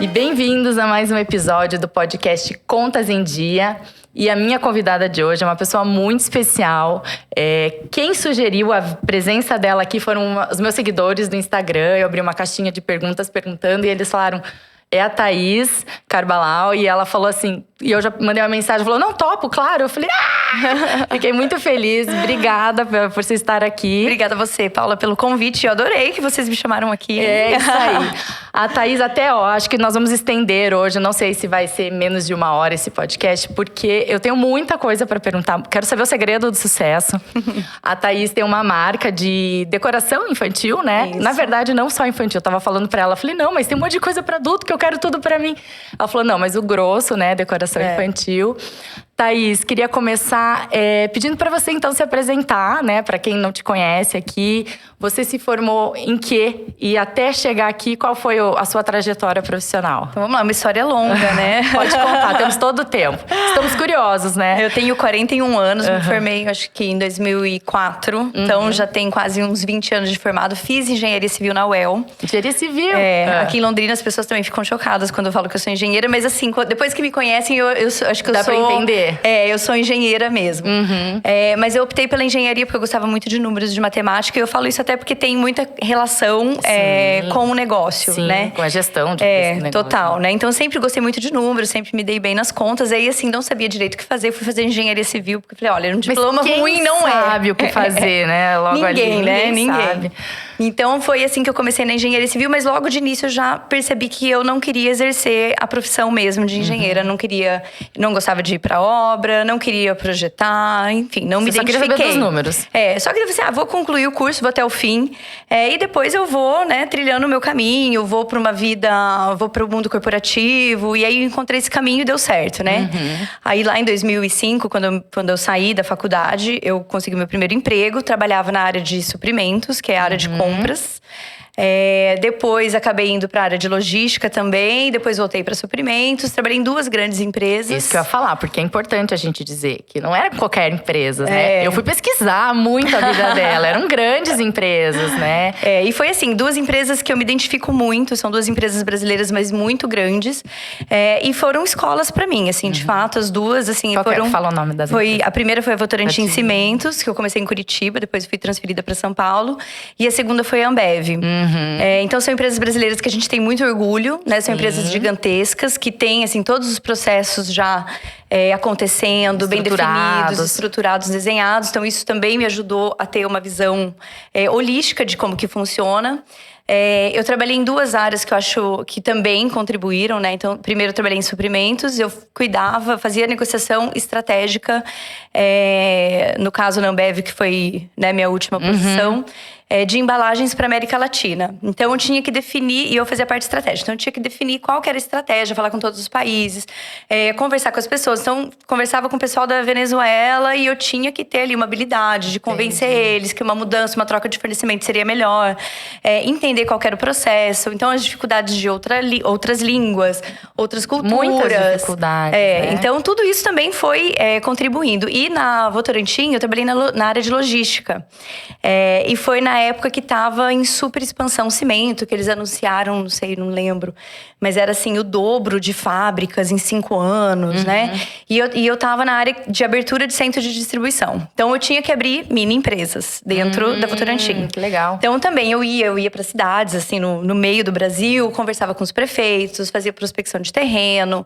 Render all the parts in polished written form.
E bem-vindos a mais um episódio do podcast Contas em Dia. E a minha convidada de hoje é uma pessoa muito especial. Quem sugeriu a presença dela aqui foram os meus seguidores do Instagram. Eu abri uma caixinha de perguntas perguntando e eles falaram... É a Thaís Carbalau, e ela falou assim… E eu já mandei uma mensagem, falou, não, topo, claro. Eu falei, Fiquei muito feliz, obrigada por você estar aqui. Obrigada a você, Paula, pelo convite. Eu adorei que vocês me chamaram aqui. É isso aí. A Thaís acho que nós vamos estender hoje, não sei se vai ser menos de 1 hora esse podcast, porque eu tenho muita coisa para perguntar. Quero saber o segredo do sucesso. A Thaís tem uma marca de decoração infantil, né? Isso. Na verdade, não só infantil. Eu tava falando para ela, falei, não, mas tem um monte de coisa para adulto que eu quero tudo para mim. Ela falou, não, mas o grosso, né, decoração infantil. Thaís, queria começar pedindo para você, então, se apresentar, né? Para quem não te conhece aqui. Você se formou em quê? E até chegar aqui, qual foi a sua trajetória profissional? Então, vamos lá, uma história longa, né? Pode contar, temos todo o tempo. Estamos curiosos, né? Eu tenho 41 anos, me formei, acho que em 2004. Então, já tem quase uns 20 anos de formado. Fiz engenharia civil na UEL. Engenharia civil? Aqui em Londrina, as pessoas também ficam chocadas quando eu falo que eu sou engenheira. Mas assim, depois que me conhecem, eu acho que eu Dá sou… pra entender. Eu sou engenheira mesmo. Mas eu optei pela engenharia porque eu gostava muito de números, de matemática. E eu falo isso até porque tem muita relação com o negócio, Sim, né? Com a gestão desse negócio. Total, né? Então, eu sempre gostei muito de números, sempre me dei bem nas contas. Aí, assim, não sabia direito o que fazer. Fui fazer engenharia civil, porque eu falei, olha, um diploma ruim não é. Ninguém sabe o que fazer, né? Logo Ninguém, ali, né? Ninguém sabe. Então, foi assim que eu comecei na engenharia civil. Mas logo de início, eu já percebi que eu não queria exercer a profissão mesmo de engenheira. Não gostava de ir pra obra, não queria projetar, enfim, não me identifiquei. Só queria saber dos números. Só que eu falei assim, vou concluir o curso, vou até o fim. E depois eu vou, né, trilhando o meu caminho. Vou pra uma vida, vou pro mundo corporativo. E aí, eu encontrei esse caminho e deu certo, né? Aí, lá em 2005, quando eu saí da faculdade, eu consegui meu primeiro emprego. Trabalhava na área de suprimentos, que é a área de compras. Depois acabei indo para a área de logística também. Depois voltei para suprimentos. Trabalhei em 2 grandes empresas. Isso que eu ia falar, porque é importante a gente dizer que não era qualquer empresa, né? Eu fui pesquisar muito a vida dela. Eram grandes empresas, né? E foi assim, 2 empresas que eu me identifico muito. São 2 empresas brasileiras, mas muito grandes. E foram escolas para mim, assim, de fato. As 2, assim, foram… Fala o nome das empresas. A primeira foi a Votorantim Cimentos, que eu comecei em Curitiba. Depois fui transferida para São Paulo. E a segunda foi a Ambev. Então, são empresas brasileiras que a gente tem muito orgulho, né? São empresas gigantescas, que têm, assim, todos os processos já acontecendo, bem definidos, estruturados, desenhados. Então, isso também me ajudou a ter uma visão holística de como que funciona. Eu trabalhei em 2 áreas que eu acho que também contribuíram, né? Então, primeiro eu trabalhei em suprimentos, eu cuidava, fazia negociação estratégica. No caso, na Ambev, que foi, né, minha última posição. De embalagens para América Latina. Então, eu tinha que definir, e eu fazia parte estratégica. Então, eu tinha que definir qual que era a estratégia, falar com todos os países, conversar com as pessoas. Então, conversava com o pessoal da Venezuela e eu tinha que ter ali uma habilidade de convencer eles que uma mudança, uma troca de fornecimento seria melhor. Entender qual que era o processo. Então, as dificuldades de outras línguas, outras culturas. Muitas dificuldades, né? Então, tudo isso também foi contribuindo. E na Votorantim, eu trabalhei na área de logística. E foi na época que estava em super expansão cimento, que eles anunciaram, não sei, não lembro. Mas era assim, o dobro de fábricas em 5 anos, né? E eu tava na área de abertura de centro de distribuição. Então, eu tinha que abrir mini empresas dentro da Votorantim. Que legal. Então, também eu ia para cidades, assim, no meio do Brasil. Conversava com os prefeitos, fazia prospecção de terreno.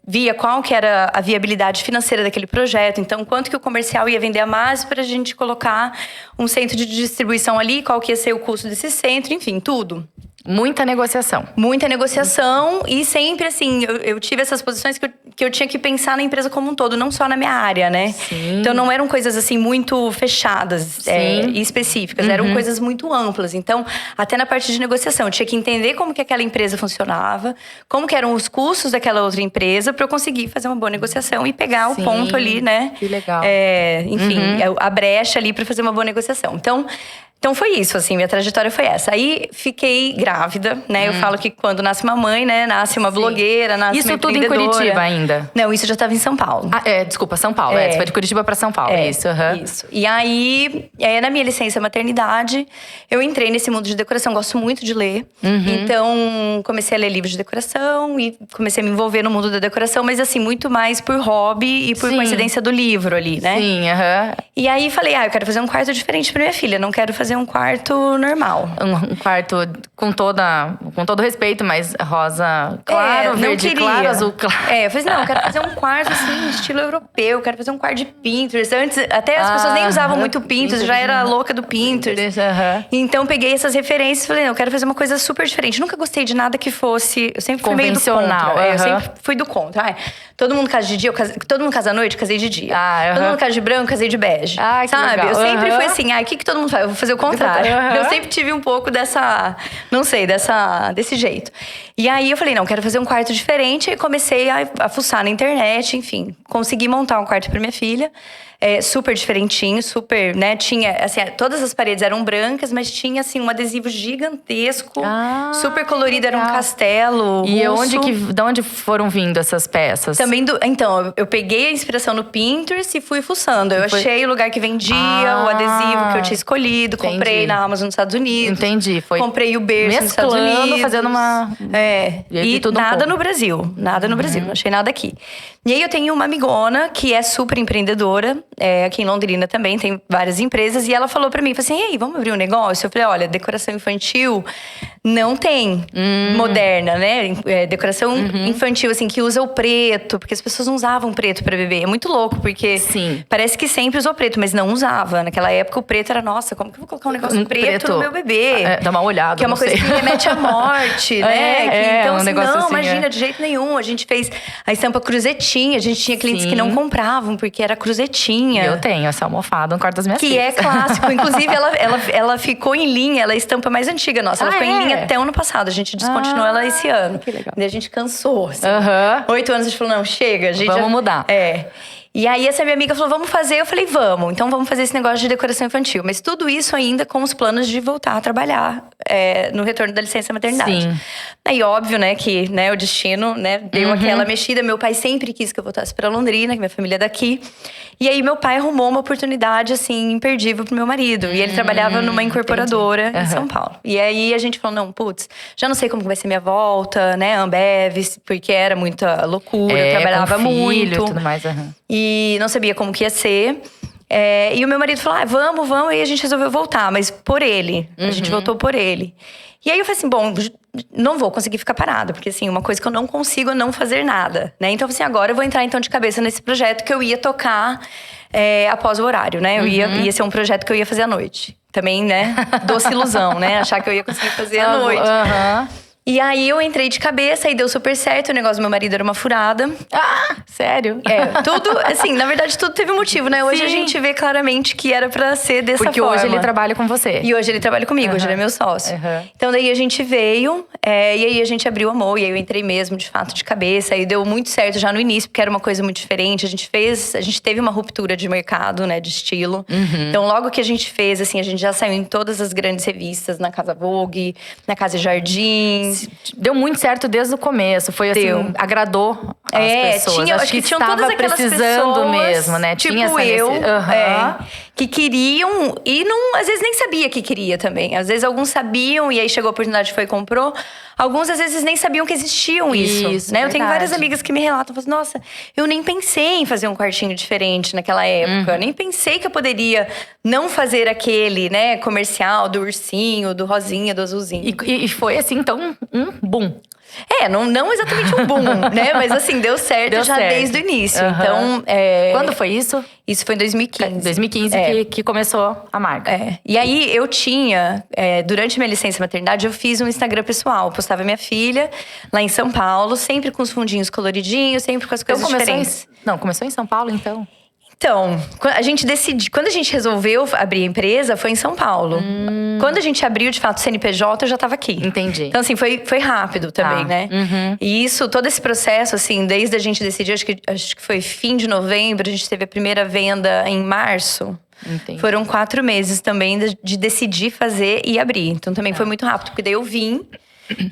Via qual que era a viabilidade financeira daquele projeto. Então, quanto que o comercial ia vender a mais para a gente colocar um centro de distribuição ali, qual que ia ser o custo desse centro, enfim, tudo. Muita negociação. Muita negociação e sempre assim, eu tive essas posições que eu tinha que pensar na empresa como um todo, não só na minha área, né? Sim. Então não eram coisas assim muito fechadas e específicas, eram coisas muito amplas. Então, até na parte de negociação, eu tinha que entender como que aquela empresa funcionava, como que eram os custos daquela outra empresa para eu conseguir fazer uma boa negociação e pegar o ponto ali, né? Que legal. Enfim, a brecha ali para fazer uma boa negociação. Então, Então foi isso, assim, minha trajetória foi essa. Aí fiquei grávida, né? Eu falo que quando nasce uma mãe, né? Nasce uma blogueira, nasce Isso uma tudo em empreendedora. Curitiba ainda? Não, isso eu já estava em São Paulo. Desculpa, São Paulo. Você foi de Curitiba pra São Paulo, isso. Isso. E aí, na minha licença maternidade, eu entrei nesse mundo de decoração. Gosto muito de ler. Então, comecei a ler livros de decoração e comecei a me envolver no mundo da decoração. Mas assim, muito mais por hobby e por coincidência do livro ali, né? Sim, E aí, falei, eu quero fazer um quarto diferente pra minha filha. Não quero fazer um quarto normal. Um quarto com todo respeito, mas rosa claro, verde claro, azul claro. Eu falei, não, eu quero fazer um quarto assim, estilo europeu. Eu quero fazer um quarto de Pinterest. Antes, até as pessoas nem usavam muito Pinterest. Eu já era louca do Pinterest. Então, peguei essas referências e falei, não, eu quero fazer uma coisa super diferente. Nunca gostei de nada que fosse… Eu sempre fui meio do contra. Eu sempre fui do contra. Todo mundo casa de dia, todo mundo casa à noite, casei de dia. Todo mundo casa de branco, casei de bege. Sabe? Legal. Eu sempre fui assim, o que todo mundo faz? Eu vou fazer o contrário. Eu sempre tive um pouco dessa, não sei, desse jeito. E aí eu falei, não, quero fazer um quarto diferente. E comecei a fuçar na internet, enfim. Consegui montar um quarto pra minha filha. Super diferentinho, super, né? Tinha, assim, todas as paredes eram brancas, mas tinha, assim, um adesivo gigantesco. Super colorido, era um castelo E russo. de onde foram vindo essas peças? Também então, eu peguei a inspiração no Pinterest e fui fuçando. Eu achei o lugar que vendia, o adesivo que eu tinha escolhido. Entendi. Comprei na Amazon nos Estados Unidos. Entendi. Foi comprei o berço nos Estados Unidos. Fazendo uma… E tudo nada no Brasil. Nada no Brasil. Não achei nada aqui. E aí, eu tenho uma amigona que é super empreendedora. Aqui em Londrina também, tem várias empresas. E ela falou pra mim, falou assim, ei, vamos abrir um negócio? Eu falei, olha, decoração infantil não tem moderna, né? Decoração infantil, assim, que usa o preto. Porque as pessoas não usavam preto pra bebê. É muito louco, porque parece que sempre usou preto, mas não usava. Naquela época, o preto era, nossa, como que eu vou colocar um negócio preto no meu bebê? Dá uma olhada, que é uma coisa que remete à morte, né? Então, um assim, negócio não, assim, imagina, de jeito nenhum. A gente fez a estampa cruzetinha. A gente tinha clientes que não compravam, porque era cruzetinha. Eu tenho essa almofada no quarto das minhas filhas. Que é clássico. Inclusive, ela ficou em linha. Ela é a estampa mais antiga nossa. Ela ficou em linha até o ano passado. A gente descontinuou ela esse ano. Que legal. Daí a gente cansou. Assim. 8 anos a gente falou, não, chega. Vamos mudar. E aí, essa minha amiga falou, vamos fazer? Eu falei, vamos. Então, vamos fazer esse negócio de decoração infantil. Mas tudo isso ainda com os planos de voltar a trabalhar no retorno da licença maternidade. Sim. Aí, óbvio, né, que o destino, né, deu aquela mexida. Meu pai sempre quis que eu voltasse pra Londrina, que minha família é daqui. E aí, meu pai arrumou uma oportunidade, assim, imperdível pro meu marido. E ele trabalhava numa incorporadora em São Paulo. E aí, a gente falou, não, putz, já não sei como vai ser minha volta, né, Ambev, porque era muita loucura, eu trabalhava com filho muito. E tudo mais, E não sabia como que ia ser. E o meu marido falou, vamos. E a gente resolveu voltar, mas por ele. A gente voltou por ele. E aí eu falei assim, bom, não vou conseguir ficar parada. Porque assim, uma coisa que eu não consigo é não fazer nada, né? Então assim, agora eu vou entrar então de cabeça nesse projeto que eu ia tocar após o horário, né? Ia ser um projeto que eu ia fazer à noite. Também, né? Doce ilusão, né? Achar que eu ia conseguir fazer à noite. E aí, eu entrei de cabeça e deu super certo. O negócio do meu marido era uma furada. Sério? Tudo, assim, na verdade, tudo teve um motivo, né? Hoje a gente vê claramente que era pra ser dessa forma. Porque hoje ele trabalha com você. E hoje ele trabalha comigo, hoje ele é meu sócio. Então, daí a gente veio, e aí a gente abriu amor. E aí eu entrei mesmo, de fato, de cabeça. Aí deu muito certo já no início, porque era uma coisa muito diferente. A gente teve uma ruptura de mercado, né, de estilo. Então, logo que a gente fez, assim, a gente já saiu em todas as grandes revistas, na Casa Vogue, na Casa Jardim. Deu muito certo desde o começo. Foi assim, agradou as pessoas. Acho que tinham todas aquelas precisando pessoas, mesmo, né? Tipo tinha que queriam e não, às vezes nem sabia que queria também. Às vezes alguns sabiam e aí chegou a oportunidade, foi e comprou. Alguns às vezes nem sabiam que existiam isso, né? Eu tenho várias amigas que me relatam, falam, nossa, eu nem pensei em fazer um quartinho diferente naquela época. Nem pensei que eu poderia não fazer aquele, né, comercial do ursinho, do rosinha, do azulzinho. E foi assim, então, um boom. Não exatamente um boom, né? Mas assim, deu certo desde o início. Então, Quando foi isso? Isso foi em 2015. 2015 que começou a marca. E aí, eu tinha… durante minha licença maternidade, eu fiz um Instagram pessoal. Postava minha filha lá em São Paulo. Sempre com os fundinhos coloridinhos, sempre com as coisas diferentes. Começou em São Paulo, então? Então, quando a gente resolveu abrir a empresa, foi em São Paulo. quando a gente abriu, de fato, o CNPJ, eu já tava aqui. Entendi. Então, assim, foi rápido também, né? E isso, todo esse processo, assim, desde a gente decidir, acho que foi fim de novembro, a gente teve a primeira venda em março. Entendi. Foram 4 meses também de decidir fazer e abrir. Então, também foi muito rápido, porque daí eu vim.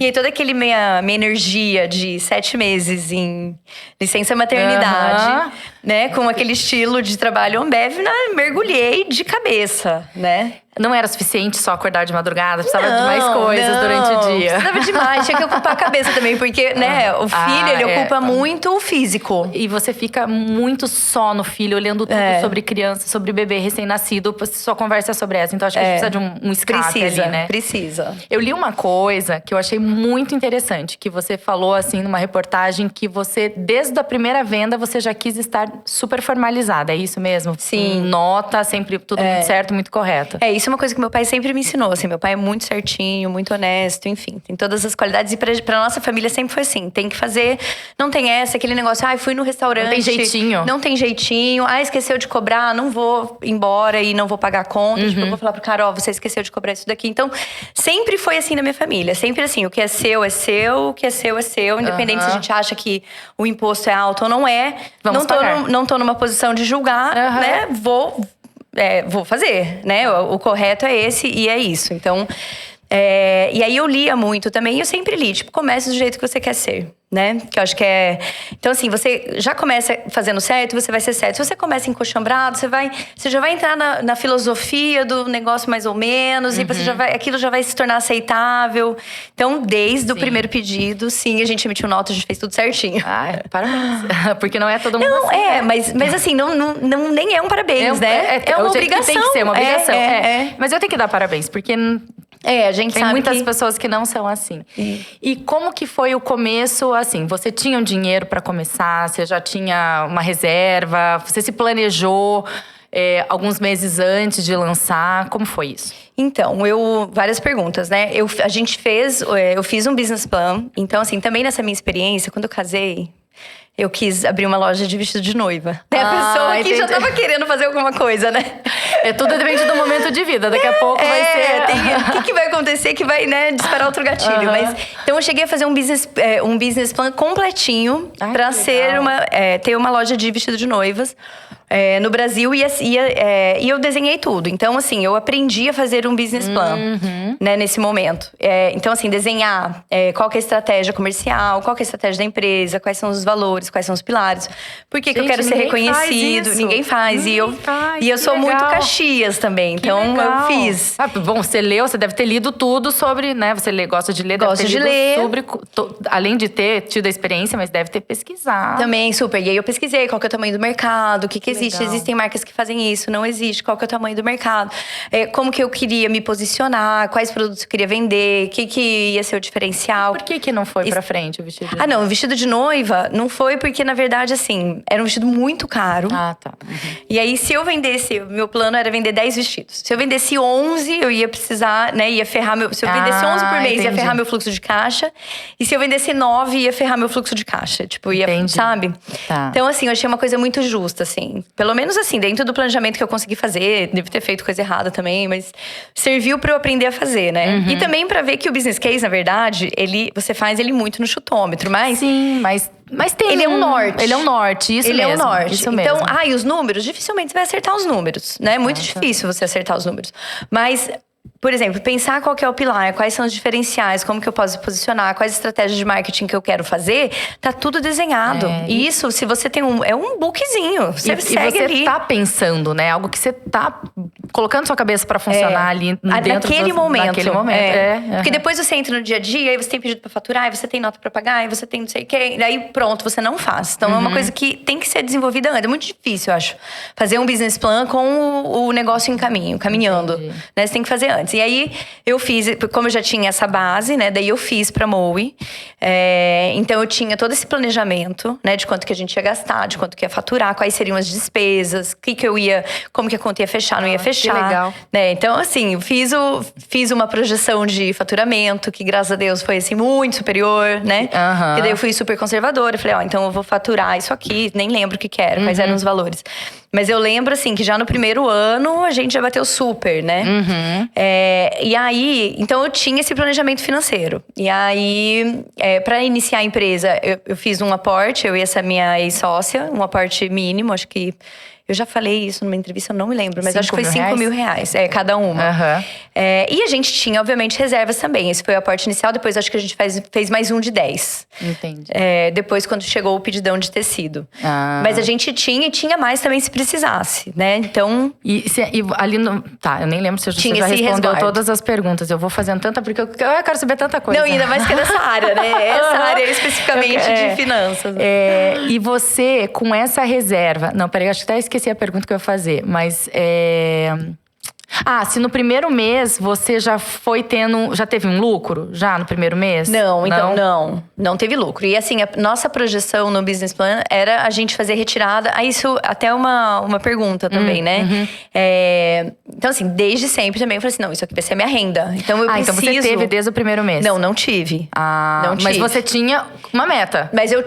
E aí, toda aquele minha energia de 7 meses em licença maternidade, né? Com aquele estilo de trabalho Ambev, mergulhei de cabeça, né? Não era suficiente só acordar de madrugada, precisava de mais coisas durante o dia. Precisava demais, tinha que ocupar a cabeça também, porque, né, o filho, ele ocupa muito o físico. E você fica muito só no filho, olhando tudo sobre criança, sobre bebê recém-nascido, sua conversa é sobre essa. Então, acho que a gente precisa de um escape ali, né? Precisa. Eu li uma coisa que eu achei muito interessante, que você falou, assim, numa reportagem, que você, desde a primeira venda, você já quis estar super formalizada. É isso mesmo? Sim. Nota, sempre tudo muito certo, muito correto. Isso é uma coisa que meu pai sempre me ensinou, assim. Meu pai é muito certinho, muito honesto, enfim. Tem todas as qualidades. E pra nossa família sempre foi assim. Tem que fazer… Não tem aquele negócio… fui no restaurante… Não tem jeitinho. Não tem jeitinho. Esqueceu de cobrar, não vou embora e não vou pagar a conta. Tipo, eu vou falar pro cara, você esqueceu de cobrar isso daqui. Então, sempre foi assim na minha família. Sempre assim, o que é seu é seu, o que é seu é seu. Independente se a gente acha que o imposto é alto ou não é. Não tô numa posição de julgar, né? Vou fazer, né? O correto é esse e é isso. Então, e aí eu lia muito também. E eu sempre li, tipo, comece do jeito que você quer ser, né? Que eu acho que é… Então, assim, você já começa fazendo certo, você vai ser certo. Se você começa encoxambrado, você já vai entrar na filosofia do negócio mais ou menos. E você aquilo já vai se tornar aceitável. Então, desde o primeiro pedido, sim, a gente emitiu nota, a gente fez tudo certinho. Parabéns. Porque não é todo mundo não, assim. Mas assim, não, nem é um parabéns, né? É uma obrigação. Tem que ser uma obrigação. Mas eu tenho que dar parabéns, porque… a gente tem sabe muitas pessoas que não são assim. E como que foi o começo, assim? Você tinha um dinheiro para começar? Você já tinha uma reserva? Você se planejou alguns meses antes de lançar? Como foi isso? Então, várias perguntas, né? Eu fiz um business plan. Então, assim, também nessa minha experiência, quando eu casei… Eu quis abrir uma loja de vestido de noiva. A pessoa que já tava querendo fazer alguma coisa, né? Tudo depende do momento de vida. Daqui a pouco vai ser… O que vai acontecer que vai, né, disparar outro gatilho. Então, eu cheguei a fazer um business plan completinho. Pra ter uma loja de vestido de noivas. No Brasil, e eu desenhei tudo. Então, assim, eu aprendi a fazer um business plan, né, nesse momento. Então, assim, desenhar qual que é a estratégia comercial, qual que é a estratégia da empresa, quais são os valores, quais são os pilares. Por que eu quero ser reconhecido? Ninguém faz. E eu sou muito Caxias também, então eu fiz. Bom, você leu, você deve ter lido tudo sobre, né? Você gosta de ler, Gosto de ler. Além de ter tido a experiência, mas deve ter pesquisado. Também, super. E aí eu pesquisei qual que é o tamanho do mercado, o que existe. Existem marcas que fazem isso, não existe. Qual que é o tamanho do mercado? Como que eu queria me posicionar, quais produtos eu queria vender, o que ia ser o diferencial. Por que não foi pra frente o vestido de noiva? Não, o vestido de noiva não foi porque, na verdade, assim, era um vestido muito caro. Tá. E aí, se eu vendesse, meu plano era vender 10 vestidos. Se eu vendesse 11, eu ia precisar, né, ia ferrar se eu vendesse 11 por mês, ia ferrar meu fluxo de caixa. E se eu vendesse 9, ia ferrar meu fluxo de caixa. Tipo, sabe? Tá. Então, assim, eu achei uma coisa muito justa, assim. Pelo menos assim, dentro do planejamento que eu consegui fazer. Devo ter feito coisa errada também, mas serviu pra eu aprender a fazer, né? E também pra ver que o business case, na verdade, você faz ele muito no chutômetro, mas… Sim, mas tem… Ele é um norte. Ele é um norte, isso mesmo. Ele é um norte. Isso então, mesmo. e os números? Dificilmente você vai acertar os números, né? É muito difícil você acertar os números. Mas… Por exemplo, pensar qual que é o pilar, quais são os diferenciais, como que eu posso posicionar, quais estratégias de marketing que eu quero fazer, tá tudo desenhado. E isso, se você tem é um bookzinho, você segue ali. E você tá pensando, né? Algo que você tá colocando sua cabeça pra funcionar ali dentro naquele momento. Naquele momento. Porque depois você entra no dia a dia, aí você tem pedido pra faturar, aí você tem nota pra pagar, aí você tem não sei o quê. Daí pronto, você não faz. Então é uma coisa que tem que ser desenvolvida antes. É muito difícil, eu acho. Fazer um business plan com o negócio caminhando. Né? Você tem que fazer antes. E aí, eu fiz… Como eu já tinha essa base, né? Daí eu fiz pra Moe. Então, eu tinha todo esse planejamento, né? De quanto que a gente ia gastar, de quanto que ia faturar, quais seriam as despesas, como que a conta ia fechar, não ia fechar. Que legal. Né? Então, assim, fiz uma projeção de faturamento, que graças a Deus foi, assim, muito superior, né? E daí eu fui super conservadora. Eu falei, então eu vou faturar isso aqui. Nem lembro o que era, quais eram os valores. Mas eu lembro, assim, que já no primeiro ano a gente já bateu super, né? E aí, então eu tinha esse planejamento financeiro. E aí, para iniciar a empresa, eu fiz um aporte, eu e essa minha ex-sócia, um aporte mínimo, acho que… Eu já falei isso numa entrevista, eu não me lembro, mas acho que foi 5 mil reais, cada uma. E a gente tinha, obviamente, reservas também. Esse foi o aporte inicial, depois acho que a gente fez mais um de 10. Entendi. Depois, quando chegou o pedidão de tecido. Mas a gente tinha e tinha mais também se precisasse, né? Então… E ali no… Tá, eu nem lembro se você já respondeu todas as perguntas. Eu vou fazendo tanta, porque eu quero saber tanta coisa. Não, ainda mais que é dessa área, né? Essa área especificamente de finanças. E você, com essa reserva… Não, peraí, acho que até esqueci a pergunta que eu ia fazer, mas se no primeiro mês você já teve um lucro? Já no primeiro mês? Não, então não teve lucro. E assim, a nossa projeção no business plan era a gente fazer retirada. Isso até uma pergunta também, né? Então assim, desde sempre também eu falei assim, não, isso aqui vai ser a minha renda. Então eu preciso… Então você teve desde o primeiro mês? Não tive. Não tive. Mas você tinha uma meta? Mas eu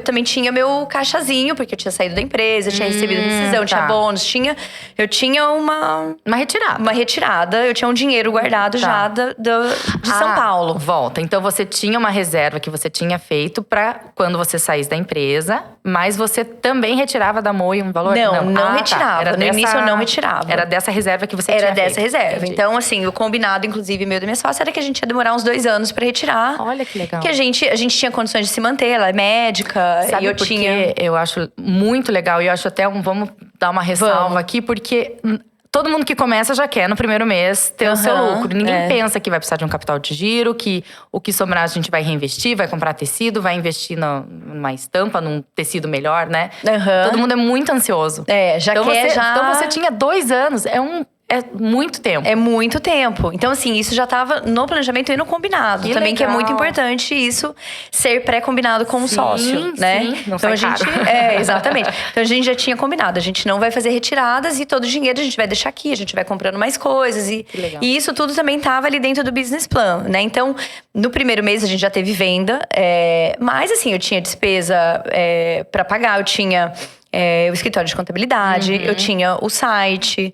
também tinha meu caixazinho, porque eu tinha saído da empresa, tinha recebido rescisão, tinha bônus, eu tinha uma retirada. Uma retirada. Eu tinha um dinheiro guardado já de São Paulo. Volta. Então você tinha uma reserva que você tinha feito pra quando você saísse da empresa, mas você também retirava da Moe um valor? Não retirava. No início eu não retirava. Era dessa reserva que você tinha feito? Era dessa reserva. Entendi. Então, assim, o combinado, inclusive, meu da minha sócia, era que a gente ia demorar uns 2 anos pra retirar. Olha que legal. Que a gente tinha condições de se manter, ela é médica. Sabe, e eu tinha… eu acho muito legal, e eu acho até vamos dar uma ressalva aqui, porque… Todo mundo que começa já quer no primeiro mês ter o seu lucro. Ninguém pensa que vai precisar de um capital de giro, que o que sobrar a gente vai reinvestir, vai comprar tecido, vai investir numa estampa, num tecido melhor, né? Todo mundo é muito ansioso. Então você tinha 2 anos, é muito tempo. É muito tempo. Então, assim, isso já tava no planejamento e no combinado. Que também, legal. Que é muito importante isso ser pré-combinado com o sócio, né? Sim, não sai caro. Exatamente. Então, a gente já tinha combinado. A gente não vai fazer retiradas e todo o dinheiro a gente vai deixar aqui. A gente vai comprando mais coisas. E isso tudo também tava ali dentro do business plan, né? Então, no primeiro mês a gente já teve venda. Mas, assim, eu tinha despesa pra pagar. Eu tinha… o escritório de contabilidade, eu tinha o site,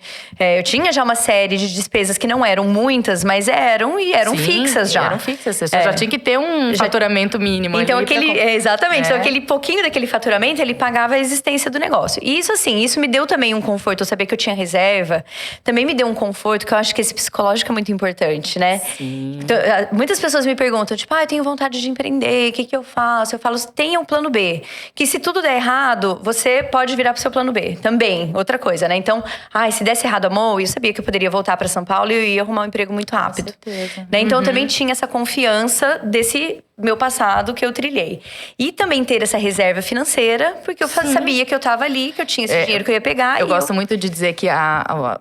eu tinha já uma série de despesas que não eram muitas, mas eram fixas já. Eram fixas, você já tinha que ter um faturamento mínimo. Então exatamente, então aquele pouquinho daquele faturamento, ele pagava a existência do negócio. E isso assim, isso me deu também um conforto, eu saber que eu tinha reserva, também me deu um conforto, que eu acho que esse psicológico é muito importante, né? Sim. Então, muitas pessoas me perguntam, tipo, eu tenho vontade de empreender, o que eu faço? Eu falo, tenha um plano B, que se tudo der errado, você pode virar pro seu plano B. Também, outra coisa, né? Então, se desse errado a Mo, eu sabia que eu poderia voltar pra São Paulo e eu ia arrumar um emprego muito rápido. Com certeza. Né? Então, eu também tinha essa confiança desse meu passado que eu trilhei. E também ter essa reserva financeira, porque eu sabia que eu tava ali, que eu tinha esse dinheiro que eu ia pegar. Eu gosto muito de dizer que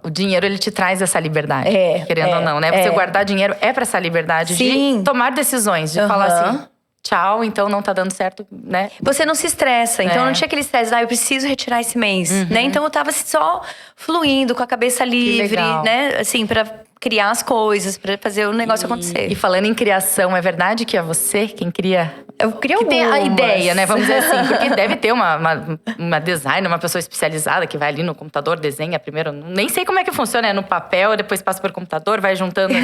o dinheiro, ele te traz essa liberdade. Querendo ou não, né? Você guardar dinheiro é pra essa liberdade de tomar decisões, de falar assim… Tchau, então não tá dando certo, né? Você não se estressa. Então não tinha aquele estresse, eu preciso retirar esse mês, né? Então eu tava só fluindo, com a cabeça livre, né? Assim, pra criar as coisas, pra fazer o negócio acontecer. E falando em criação, é verdade que é você quem cria? Eu crio que tem a ideia, né? Vamos dizer assim. Porque deve ter uma designer, uma pessoa especializada que vai ali no computador, desenha primeiro. Nem sei como é que funciona, no papel, depois passa por computador, vai juntando,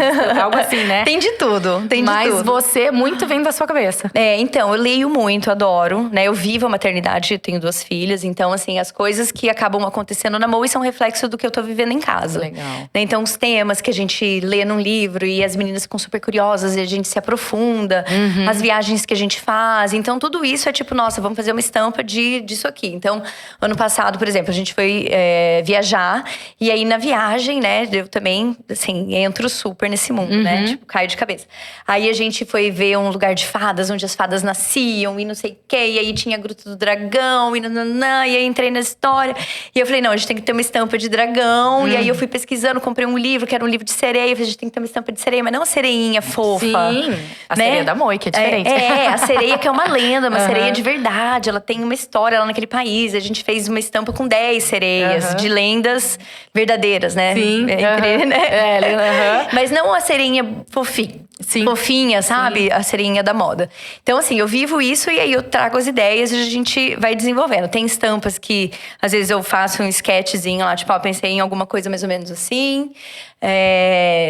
algo assim, né? Tem de tudo, Mas você, muito vem da sua cabeça. Então, eu leio muito, adoro, né? Eu vivo a maternidade, tenho 2 filhas. Então, assim, as coisas que acabam acontecendo na Moe são reflexo do que eu tô vivendo em casa. Legal. Né? Então, os temas que a gente lê num livro e as meninas ficam super curiosas e a gente se aprofunda. As viagens que a gente faz. Então, tudo isso é tipo, nossa, vamos fazer uma estampa disso aqui. Então, ano passado, por exemplo, a gente foi viajar. E aí, na viagem, né, eu também, assim, entro super nesse mundo, né? Tipo, caio de cabeça. Aí, a gente foi ver um lugar de fadas, onde as fadas nasciam e não sei o quê. E aí, tinha a Gruta do Dragão e nananã. E aí, entrei na história. E eu falei, não, a gente tem que ter uma estampa de dragão. E aí, eu fui pesquisando, comprei um livro, que era um livro de sereia. Eu falei, a gente tem que ter uma estampa de sereia, mas não uma sereinha fofa. Sim, a sereia da Moe, que é diferente. A sereia que é uma lenda, uma sereia de verdade. Ela tem uma história lá naquele país. A gente fez uma estampa com 10 sereias de lendas verdadeiras, né? Sim. Né? Mas não a sereinha fofinha, sabe? Sim. A sereinha da moda. Então, assim, eu vivo isso e aí eu trago as ideias e a gente vai desenvolvendo. Tem estampas que, às vezes, eu faço um sketchzinho lá, tipo, pensei em alguma coisa mais ou menos assim.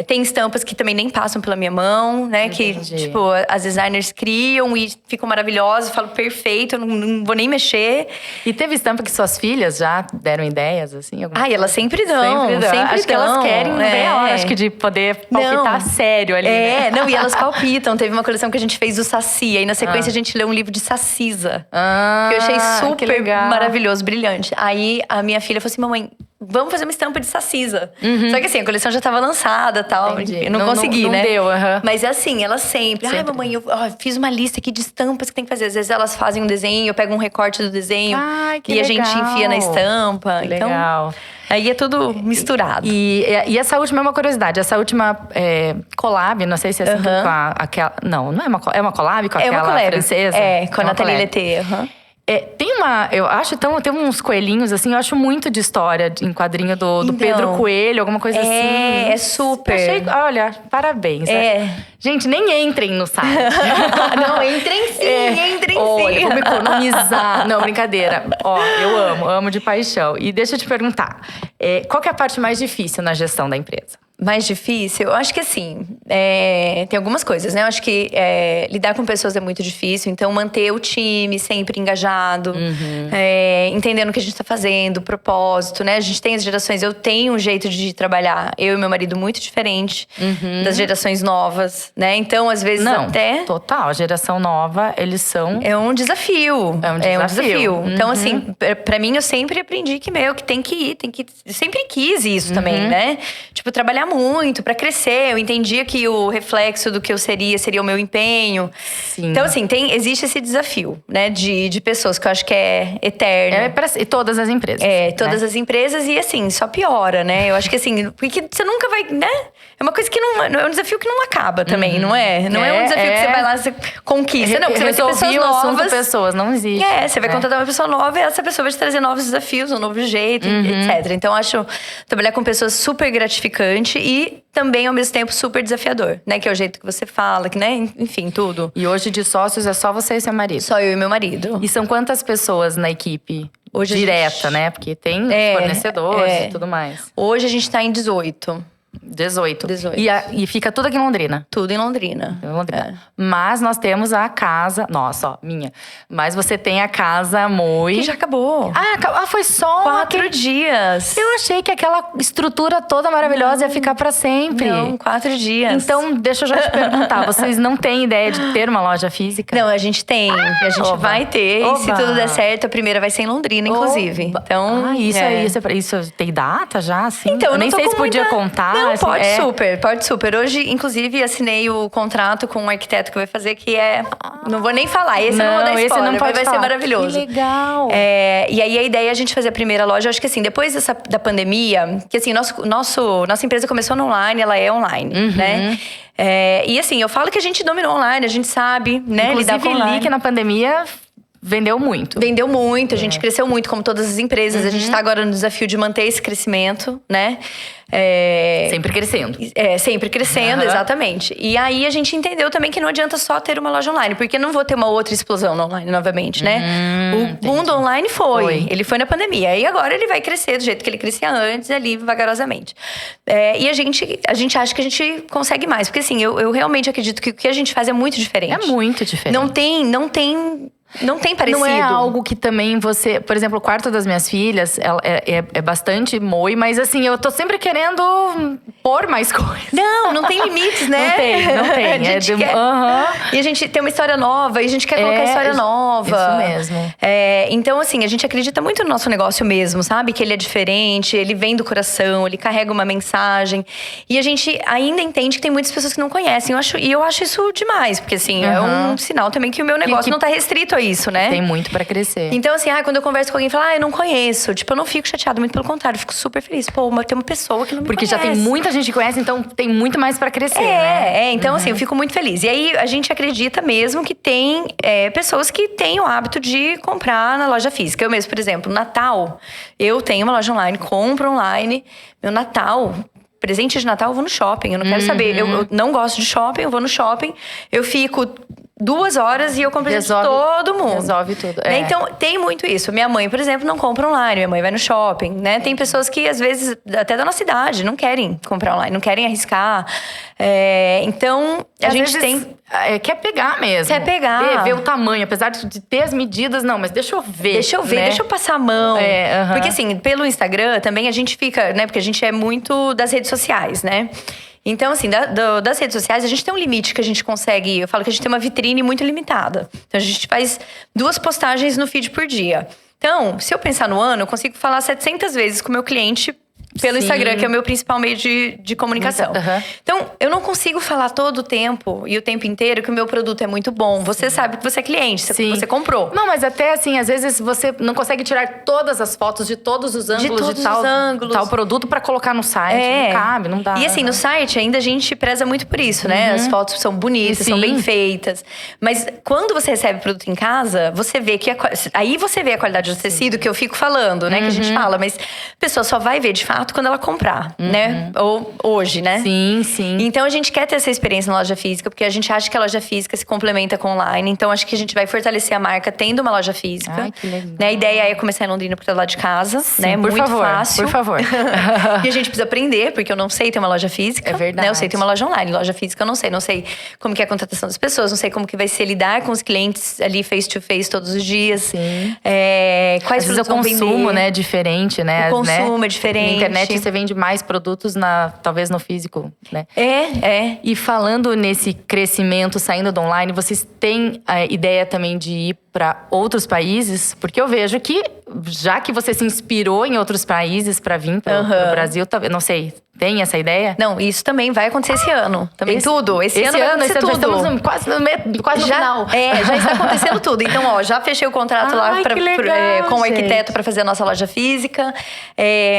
Tem estampas que também nem passam pela minha mão, né? Entendi. Que, tipo, as designers criam e ficam maravilhosas. Eu falo, perfeito, eu não vou nem mexer. E teve estampa que suas filhas já deram ideias, assim? Elas sempre dão. Acho que elas querem ver a hora, acho que de poder palpitar sério ali, né? E elas palpitam. Teve uma coleção que a gente fez do Saci. Aí, na sequência, a gente leu um livro de Sacisa. Que eu achei super maravilhoso, brilhante. Aí, a minha filha falou assim, mamãe, vamos fazer uma estampa de Sacisa. Só que assim, a coleção já estava lançada e tal. Entendi. Eu não consegui, não né? Deu, Mas é assim, elas sempre. Ai, mamãe, eu fiz uma lista aqui de estampas que tem que fazer. Às vezes elas fazem um desenho, eu pego um recorte do desenho. Que e legal. a gente enfia na estampa. Que então, legal. Aí é tudo misturado. E essa última é uma curiosidade. Essa última collab, não sei se é assim, com aquela… Não é uma collab com aquela francesa? Com a Nathalie Leté. Tem eu acho, tem uns coelhinhos, assim, eu acho muito de história em quadrinho do Pedro Coelho, alguma coisa assim. É super. Olha, parabéns. Gente, nem entrem no site. Não, entrem sim, entrem sim. Olha, vou me economizar. Não, brincadeira. Eu amo de paixão. E deixa eu te perguntar, qual que é a parte mais difícil na gestão da empresa? Mais difícil? Eu acho que assim, tem algumas coisas, né? Eu acho que lidar com pessoas é muito difícil. Então, manter o time sempre engajado. Entendendo o que a gente tá fazendo, o propósito, né? A gente tem as gerações… Eu tenho um jeito de trabalhar, eu e meu marido, muito diferente das gerações novas, né? Então, às vezes até… Total, a geração nova, eles são… É um desafio. É um desafio. Então, assim, pra mim, eu sempre aprendi que, eu sempre quis isso também, né? Tipo, trabalhar muito pra crescer. Eu entendia que o reflexo do que eu seria o meu empenho. Sim. Então, assim, existe esse desafio, né? De pessoas que eu acho que é eterno. E todas as empresas. Todas as empresas. E, assim, só piora, né? Eu acho que, assim… Porque você nunca vai… né? É uma coisa que não… É um desafio que não acaba também, não é? Não é um desafio que você vai lá, você conquista. Não, porque você vai ter pessoas novas. Pessoas, não existe. Você vai contratar uma pessoa nova e essa pessoa vai te trazer novos desafios, um novo jeito, etc. Então, eu acho trabalhar com pessoas super gratificante e também, ao mesmo tempo, super desafiador, né? Que é o jeito que você fala, que, né? Enfim, tudo. E hoje, de sócios, é só você e seu marido? Só eu e meu marido. E são quantas pessoas na equipe? Hoje direta, né? Porque tem fornecedores e tudo mais. Hoje, a gente tá em 18. 18. E fica tudo aqui em Londrina? Tudo em Londrina. Mas nós temos a casa… Nossa, minha. Mas você tem a casa Moi… Que já acabou. Foi só 4 dias. Eu achei que aquela estrutura toda maravilhosa ia ficar pra sempre. Não, 4 dias. Então, deixa eu já te perguntar. Vocês não têm ideia de ter uma loja física? Não, a gente tem. A gente vai ter. E se tudo der certo, a primeira vai ser em Londrina, inclusive. Então, isso tem data já, assim? Então, eu nem sei se podia contar. Não, pode super. Hoje, inclusive, assinei o contrato com um arquiteto que vai fazer, que não vou nem falar. Esse eu não vou dar spoiler, esse não pode vai falar. ser maravilhoso. Que legal. E aí, a ideia é a gente fazer a primeira loja. Eu acho que assim, depois da pandemia… Que assim, nossa empresa começou no online, ela é online, né? E assim, eu falo que a gente dominou online, a gente sabe, né? Inclusive, lidar com online. que na pandemia… Vendeu muito. Vendeu muito, a gente cresceu muito, como todas as empresas. A gente tá agora no desafio de manter esse crescimento, né? Sempre crescendo. Sempre crescendo, exatamente. E aí, a gente entendeu também que não adianta só ter uma loja online. Porque não vou ter uma outra explosão no online novamente, né? O mundo online foi. Ele foi na pandemia. E agora ele vai crescer do jeito que ele crescia antes, ali, vagarosamente. E a gente acha que a gente consegue mais. Porque assim, eu realmente acredito que o que a gente faz é muito diferente. É muito diferente. Não tem parecido. Não é algo que também você… Por exemplo, o quarto das minhas filhas é bastante Moi, mas assim, eu tô sempre querendo pôr mais coisas. Não tem limites, né? Não tem. E a gente tem uma história nova, e a gente quer colocar história nova. Isso mesmo. Então, assim, a gente acredita muito no nosso negócio mesmo, sabe? Que ele é diferente, ele vem do coração, ele carrega uma mensagem. E a gente ainda entende que tem muitas pessoas que não conhecem. Eu acho isso demais, porque assim, é um sinal também que o meu negócio não tá restrito a isso, né? Tem muito pra crescer. Então, assim, quando eu converso com alguém e falo, eu não conheço. Tipo, eu não fico chateada, muito pelo contrário, eu fico super feliz. Pô, tem uma pessoa que não me Porque conhece. já tem muita gente que conhece, então tem muito mais pra crescer, né? Então assim, eu fico muito feliz. E aí, a gente acredita mesmo que tem pessoas que têm o hábito de comprar na loja física. Eu mesmo, por exemplo, Natal, eu tenho uma loja online, compro online. Meu Natal, presente de Natal, eu vou no shopping. Eu não quero saber, eu não gosto de shopping, eu vou no shopping. Eu fico 2 horas e eu compro de todo mundo. Resolve tudo. Então, tem muito isso. Minha mãe, por exemplo, não compra online. Minha mãe vai no shopping, né? Tem pessoas que, às vezes, até da nossa idade, não querem comprar online. Não querem arriscar. Então, a gente tem... Quer pegar mesmo. Quer pegar. Ver o tamanho. Apesar de ter as medidas, não. Mas deixa eu ver. Deixa eu ver, né? deixa eu passar a mão. Porque assim, pelo Instagram também a gente fica, né? Porque a gente é muito das redes sociais, né? Então, assim, das redes sociais, a gente tem um limite que a gente consegue... Eu falo que a gente tem uma vitrine muito limitada. Então, a gente faz 2 postagens no feed por dia. Então, se eu pensar no ano, eu consigo falar 700 vezes com o meu cliente pelo Instagram, que é o meu principal meio de comunicação. Então, eu não consigo falar todo o tempo e o tempo inteiro que o meu produto é muito bom. Você sabe que você é cliente, você comprou. Não, mas até assim, às vezes você não consegue tirar todas as fotos de todos os ângulos de tal produto pra colocar no site. Não cabe, não dá. E assim, no site ainda a gente preza muito por isso, né? As fotos são bonitas, são bem feitas. Mas quando você recebe o produto em casa, você vê que... Aí você vê a qualidade do tecido, que eu fico falando, né? Que a gente fala, mas a pessoa só vai ver de fato quando ela comprar, né? Ou hoje, né? Sim. Então, a gente quer ter essa experiência na loja física, porque a gente acha que a loja física se complementa com online. Então, acho que a gente vai fortalecer a marca tendo uma loja física. Ai, que legal. Né? A ideia é começar em Londrina, porque é lá de casa, né? Por muito favor, fácil. Por favor. E a gente precisa aprender, porque eu não sei ter uma loja física. É verdade. Né? Eu sei ter uma loja online. Loja física eu não sei. Não sei como que é a contratação das pessoas. Não sei como que vai ser lidar com os clientes ali face to face todos os dias. Sim. Quais Às vezes o consumo, né, é diferente, né? O consumo é diferente. Na internet você vende mais produtos, talvez no físico, né? E falando nesse crescimento, saindo do online, vocês têm a ideia também de ir para outros países? Porque eu vejo que, já que você se inspirou em outros países para vir para o Brasil, não sei, tem essa ideia? Não, isso também vai acontecer esse ano. Também Esse ano vai acontecer tudo. Já estamos quase no final. Já está acontecendo tudo. Então, já fechei o contrato lá com o arquiteto para fazer a nossa loja física.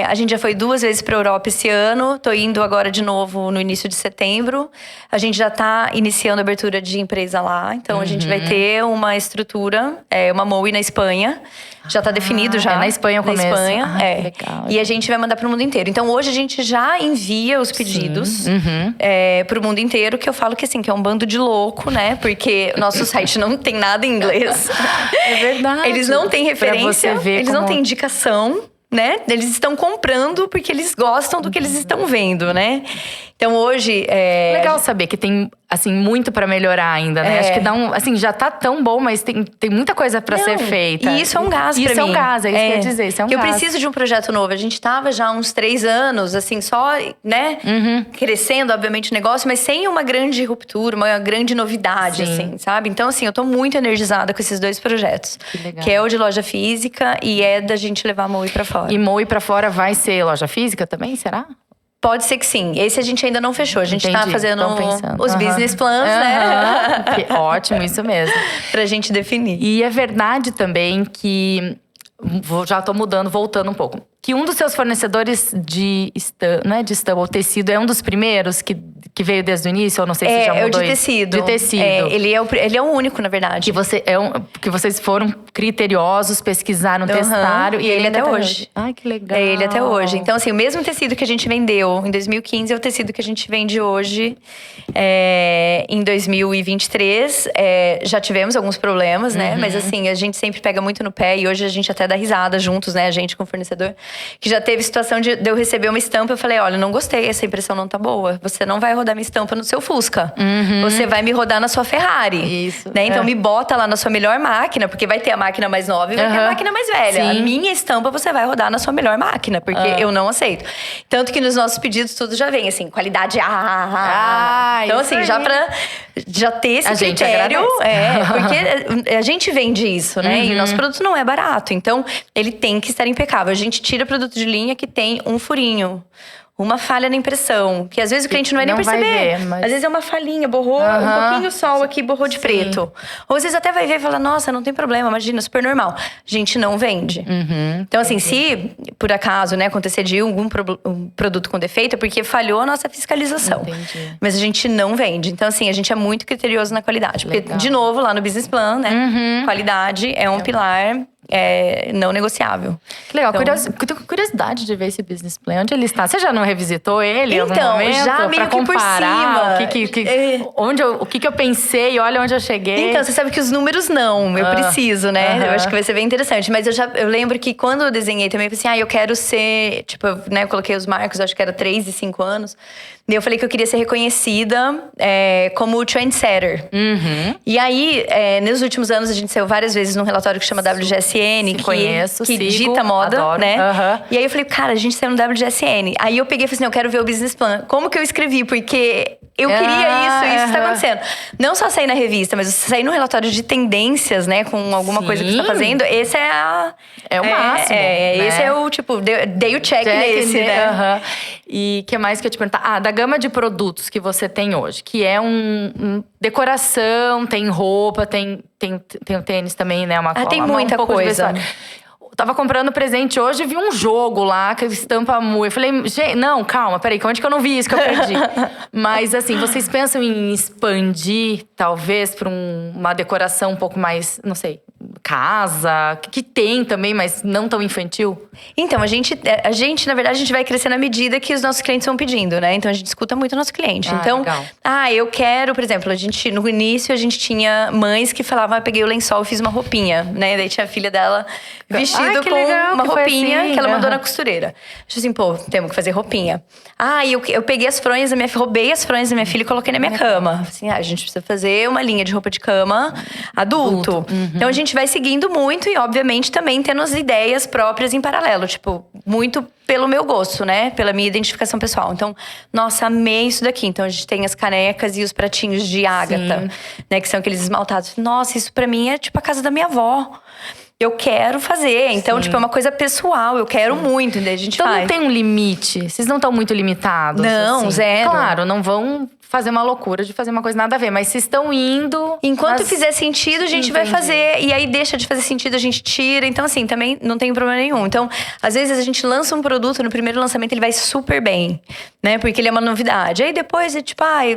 A gente já foi 2 vezes para a Europa esse ano. Tô indo agora de novo no início de setembro. A gente já está iniciando a abertura de empresa lá. Então, a gente vai ter uma estrutura, uma MOE na Espanha. Já está definido já. Na Espanha o começo. Na Espanha, legal. E a gente vai mandar para o mundo inteiro. Então, hoje a gente já envia os pedidos para o mundo inteiro, que eu falo que assim, que é um bando de louco, né? Porque nosso site não tem nada em inglês. É verdade. Eles não têm referência, eles não têm indicação, né? Eles estão comprando porque eles gostam do que eles estão vendo, né? Então hoje… Legal saber que tem, assim, muito pra melhorar ainda, né? Acho que dá assim, já tá tão bom, mas tem muita coisa pra ser feita. E isso é um gás pra mim. Isso é um gás, é isso que eu ia dizer, isso é um gás. Eu preciso de um projeto novo. A gente tava já há uns 3 anos, assim, só, né? Crescendo, obviamente, o negócio, mas sem uma grande ruptura, uma grande novidade, assim, sabe? Então, assim, eu tô muito energizada com esses 2 projetos. Que legal. Que é o de loja física e é da gente levar a MOE pra fora. E MOE pra fora vai ser loja física também, será? Pode ser que sim. Esse a gente ainda não fechou. A gente tá fazendo os Uhum. business plans, né? Que ótimo, isso mesmo. Pra gente definir. E é verdade também que… Já tô mudando, voltando um pouco. Que um dos seus fornecedores de estampa, não é de estampa, ou tecido, é um dos primeiros que veio desde o início? Ou não sei se já mudou. É o de tecido. De tecido. Ele é o único, na verdade. Que vocês foram criteriosos, pesquisaram, testaram. E ele até hoje. Ai, que legal. É ele até hoje. Então, assim, o mesmo tecido que a gente vendeu em 2015 é o tecido que a gente vende hoje em 2023. Já tivemos alguns problemas, né? Mas assim, a gente sempre pega muito no pé. E hoje a gente até dá risada juntos, né? A gente com o fornecedor. Que já teve situação de eu receber uma estampa. Eu falei, olha, não gostei, essa impressão não tá boa. Você não vai rodar minha estampa no seu Fusca. Você vai me rodar na sua Ferrari. Isso. Né? Então me bota lá na sua melhor máquina. Porque vai ter a máquina mais nova e vai ter a máquina mais velha. Sim. A minha estampa você vai rodar na sua melhor máquina. Porque eu não aceito. Tanto que nos nossos pedidos tudo já vem, assim, qualidade… Então, assim, já ter esse critério… Porque a gente vende isso, né? E o nosso produto não é barato. Então, ele tem que estar impecável. A gente tira produto de linha que tem um furinho. uma falha na impressão. Que às vezes o cliente não vai nem perceber. Ver, mas... Às vezes é uma falhinha, borrou um pouquinho o sol aqui, borrou de preto. Ou às vezes até vai ver e fala, nossa, não tem problema, imagina, super normal. A gente não vende. Então assim, se por acaso, né, acontecer de algum produto com defeito, é porque falhou a nossa fiscalização. Entendi. Mas a gente não vende. Então assim, a gente é muito criterioso na qualidade. Porque, de novo, lá no business plan, né, qualidade é um pilar não negociável. Que legal, tô com curiosidade de ver esse business plan. Onde ele está? Você já não revisitou ele? Então, já meio que por cima. O que eu pensei, olha onde eu cheguei. Então, você sabe que os números não, eu preciso, né? Eu acho que vai ser bem interessante. Mas eu lembro que quando eu desenhei também, eu pensei, eu quero ser… Tipo, né, eu coloquei os marcos, acho que era 3 e 5 anos. E eu falei que eu queria ser reconhecida como trendsetter. E aí, nos últimos anos, a gente saiu várias vezes num relatório que chama WGSN, que dita moda, adoro, né? E aí eu falei, cara, a gente saiu no WGSN. Aí eu peguei e falei assim, eu quero ver o business plan. Como que eu escrevi? Porque eu queria isso está acontecendo. Não só sair na revista, mas sair no relatório de tendências, né? Com alguma coisa que você tá fazendo. Esse é o máximo. Né? Esse é o, tipo, dei o check nesse, né? E o que mais que eu te perguntar? Da gama de produtos que você tem hoje, que é decoração, tem roupa, tem o tênis também, né? Tem muita coisa. Tava comprando presente hoje e vi um jogo lá, que estampa muito. Eu falei, gente, não, calma, peraí, onde que eu não vi isso que eu perdi? Mas assim, vocês pensam em expandir, talvez, para uma decoração um pouco mais, não sei, casa, que tem também, mas não tão infantil? Então, a gente, na verdade, a gente vai crescer na medida que os nossos clientes vão pedindo, né? Então, a gente escuta muito o nosso cliente. Então, legal. Eu quero, por exemplo, no início a gente tinha mães que falavam, eu peguei o lençol e fiz uma roupinha, né? Daí tinha a filha dela vestida com legal, uma roupinha assim, que ela mandou na costureira. Acho assim, temos que fazer roupinha. Eu peguei as fronhas da minha filha, roubei as fronhas da minha filha e coloquei na minha cama. Assim, a gente precisa fazer uma linha de roupa de cama adulto. Então, a gente vai seguindo muito e, obviamente, também tendo as ideias próprias em paralelo. Tipo, muito pelo meu gosto, né? Pela minha identificação pessoal. Então, nossa, amei isso daqui. Então, a gente tem as canecas e os pratinhos de ágata, né? Que são aqueles esmaltados. Nossa, isso pra mim é tipo a casa da minha avó. Eu quero fazer. Então, tipo, é uma coisa pessoal. Eu quero muito, daí a gente faz. Então, não tem um limite? Vocês não estão muito limitados? Não, assim? zero. Claro, não vão fazer uma loucura de fazer uma coisa nada a ver. Mas se estão indo… Enquanto fizer sentido, a gente vai fazer. E aí, deixa de fazer sentido, a gente tira. Então, assim, também não tem problema nenhum. Então, às vezes, a gente lança um produto, no primeiro lançamento, ele vai super bem. Né? Porque ele é uma novidade. Aí, depois,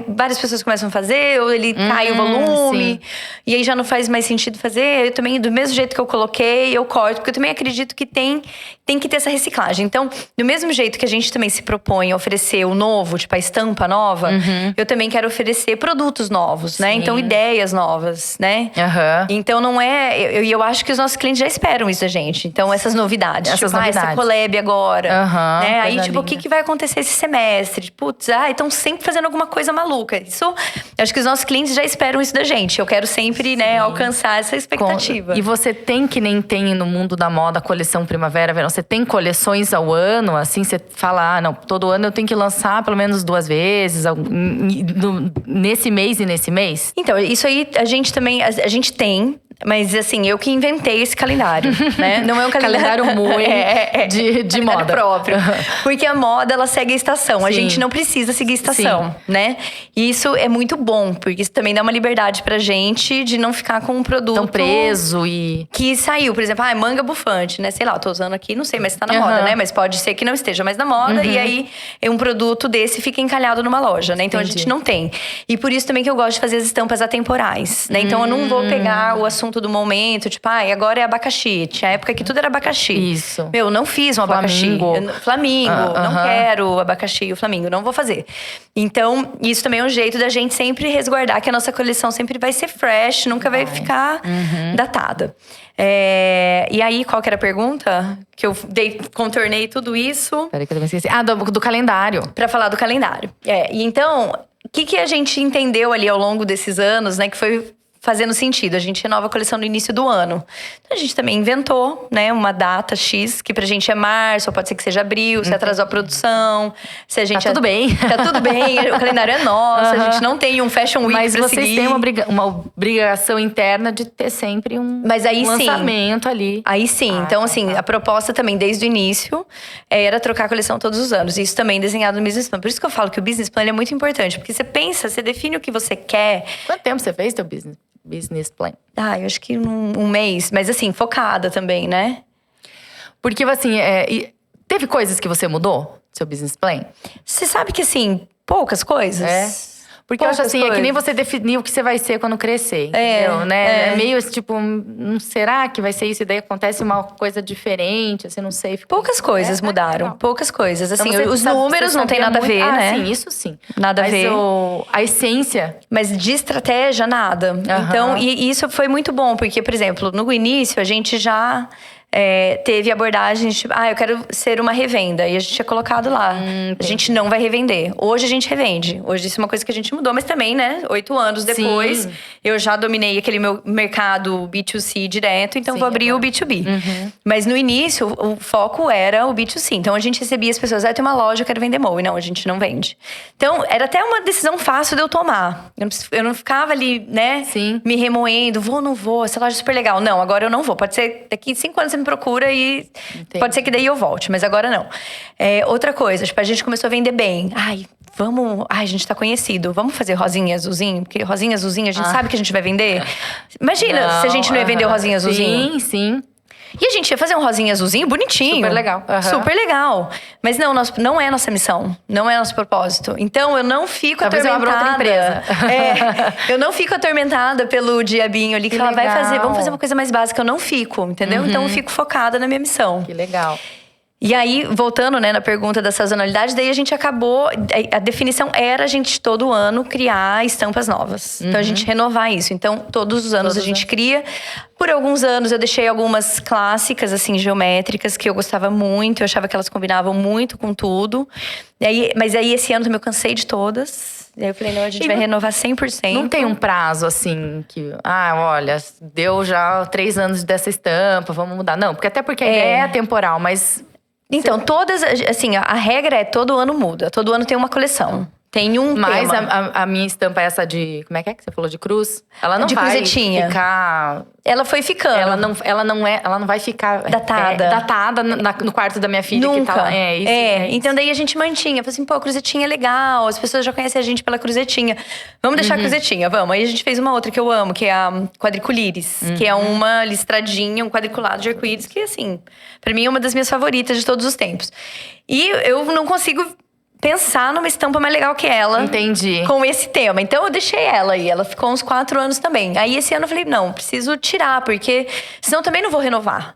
várias pessoas começam a fazer. Ou ele cai o volume. E aí, já não faz mais sentido fazer. Eu também, do mesmo jeito que eu coloquei, eu corto. Porque eu também acredito que tem que ter essa reciclagem. Então, do mesmo jeito que a gente também se propõe a oferecer o novo, tipo, a estampa nova… Eu também quero oferecer produtos novos, né? Então, ideias novas, né? Então, não é… Eu acho que os nossos clientes já esperam isso da gente. Então, essas novidades. Essa collab agora. Né? Aí, tipo, o que vai acontecer esse semestre? Putz, estão sempre fazendo alguma coisa maluca. Isso… Eu acho que os nossos clientes já esperam isso da gente. Eu quero sempre, né, alcançar essa expectativa. E você tem, que nem tem no mundo da moda, coleção primavera, verão. Você tem coleções ao ano, assim? Você fala, não, todo ano eu tenho que lançar pelo menos 2 vezes… nesse mês e nesse mês? Então, isso aí a gente também… A gente tem… Mas assim, eu que inventei esse calendário, né? Não é um calendário muito de moda próprio. Porque a moda, ela segue a estação. A gente não precisa seguir a estação, né? E isso é muito bom, porque isso também dá uma liberdade pra gente de não ficar com um produto… tão preso e… Que saiu, por exemplo, manga bufante, né? Sei lá, eu tô usando aqui, não sei, mas tá na moda, né? Mas pode ser que não esteja mais na moda. E aí, um produto desse fica encalhado numa loja, né? Então, a gente não tem. E por isso também que eu gosto de fazer as estampas atemporais, né? Então, eu não vou pegar o assunto do momento, tipo, agora é abacaxi. Tinha época que tudo era abacaxi. Isso. Eu não fiz um abacaxi. Flamingo. Não quero abacaxi, o flamingo. Não vou fazer. Então, isso também é um jeito da gente sempre resguardar que a nossa coleção sempre vai ser fresh, nunca vai ficar datada. E aí, qual que era a pergunta? Que eu contornei tudo isso. Peraí que eu também esqueci. Do calendário. Pra falar do calendário. E então, o que a gente entendeu ali ao longo desses anos, né? Que foi fazendo sentido. A gente renova a coleção no início do ano. Então a gente também inventou, né, uma data X, que pra gente é março, ou pode ser que seja abril, se atrasou a produção. Se a gente Tá tudo bem. Tá tudo bem, o calendário é nosso, a gente não tem um Fashion Week Mas pra vocês seguir. têm uma obrigação interna de ter sempre um Mas aí lançamento ali. Aí sim. Então, assim, a proposta também, desde o início, era trocar a coleção todos os anos. Isso também desenhado no business plan. Por isso que eu falo que o business plan ele é muito importante. Porque você pensa, você define o que você quer. Quanto tempo você fez teu business plan? Eu acho que um mês. Mas assim, focada também, né? Porque, assim, teve coisas que você mudou no seu business plan? Você sabe que, assim, poucas coisas. Porque eu acho assim, é que nem você definir o que você vai ser quando crescer, entendeu? Né? É meio tipo, será que vai ser isso? E daí acontece uma coisa diferente, assim, não sei. Poucas coisas mudaram, poucas coisas. Assim, Então, os números não tem nada a ver, né? Sim, isso sim. Nada a ver. A essência… Mas de estratégia, nada. Então, e isso foi muito bom. Porque, por exemplo, no início, a gente já… teve abordagens tipo, eu quero ser uma revenda. E a gente tinha colocado lá. A gente não vai revender. Hoje a gente revende. Hoje isso é uma coisa que a gente mudou. Mas também, né? 8 anos depois, Sim. eu já dominei aquele meu mercado B2C direto. Então, vou abrir o B2B. Mas no início, o foco era o B2C. Então, a gente recebia as pessoas. Tem uma loja, eu quero vender Moe. Não, a gente não vende. Então, era até uma decisão fácil de eu tomar. Eu não ficava ali, né? Sim. Me remoendo. Vou ou não vou? Essa loja é super legal. Não, agora eu não vou. Pode ser daqui 5 anos você me procura e pode ser que daí eu volte, mas agora não. Outra coisa, tipo, a gente começou a vender bem. A gente tá conhecido. Vamos fazer rosinha e azulzinho? Porque rosinha e azulzinho a gente sabe que a gente vai vender. Imagina se a gente não ia vender o rosinha e azulzinho. Sim. E a gente ia fazer um rosinha azulzinho bonitinho. Super legal. Super legal. Mas não é nossa missão. Não é nosso propósito. Então, eu não fico Talvez atormentada. Eu abra outra empresa. Eu não fico atormentada pelo diabinho ali que ela vai fazer. Vamos fazer uma coisa mais básica. Eu não fico, entendeu? Então, eu fico focada na minha missão. Que legal. E aí, voltando, né, na pergunta da sazonalidade, daí a gente acabou… A definição era a gente, todo ano, criar estampas novas. Então, a gente renovar isso. Então, todos os anos a gente cria. Por alguns anos, eu deixei algumas clássicas, assim, geométricas, que eu gostava muito. Eu achava que elas combinavam muito com tudo. Mas aí, esse ano também, eu cansei de todas. E aí, eu falei, não, a gente vai renovar 100%. Não tem um prazo, assim, que… olha, deu já 3 anos dessa estampa, vamos mudar. Não, porque até porque a ideia é temporal, mas… Então, todas… Assim, a regra é todo ano muda. Todo ano tem uma coleção. Tem um Mas tema. a minha estampa é essa de… Como é que você falou? De cruz? Ela não De vai cruzetinha. ficar… Ela foi ficando. Ela não vai ficar… Datada. Datada no quarto da minha filha. Nunca. Que tá, isso. Então daí a gente mantinha. Falei assim, pô, a cruzetinha é legal. As pessoas já conhecem a gente pela cruzetinha. Vamos deixar a cruzetinha, vamos. Aí a gente fez uma outra que eu amo, que é a quadriculíris. Que é uma listradinha, um quadriculado de arco-íris. Que, assim, pra mim é uma das minhas favoritas de todos os tempos. E eu não consigo pensar numa estampa mais legal que ela. Entendi. Com esse tema. Então eu deixei ela aí. Ela ficou uns 4 anos também. Aí esse ano eu falei, não, preciso tirar, porque senão também não vou renovar.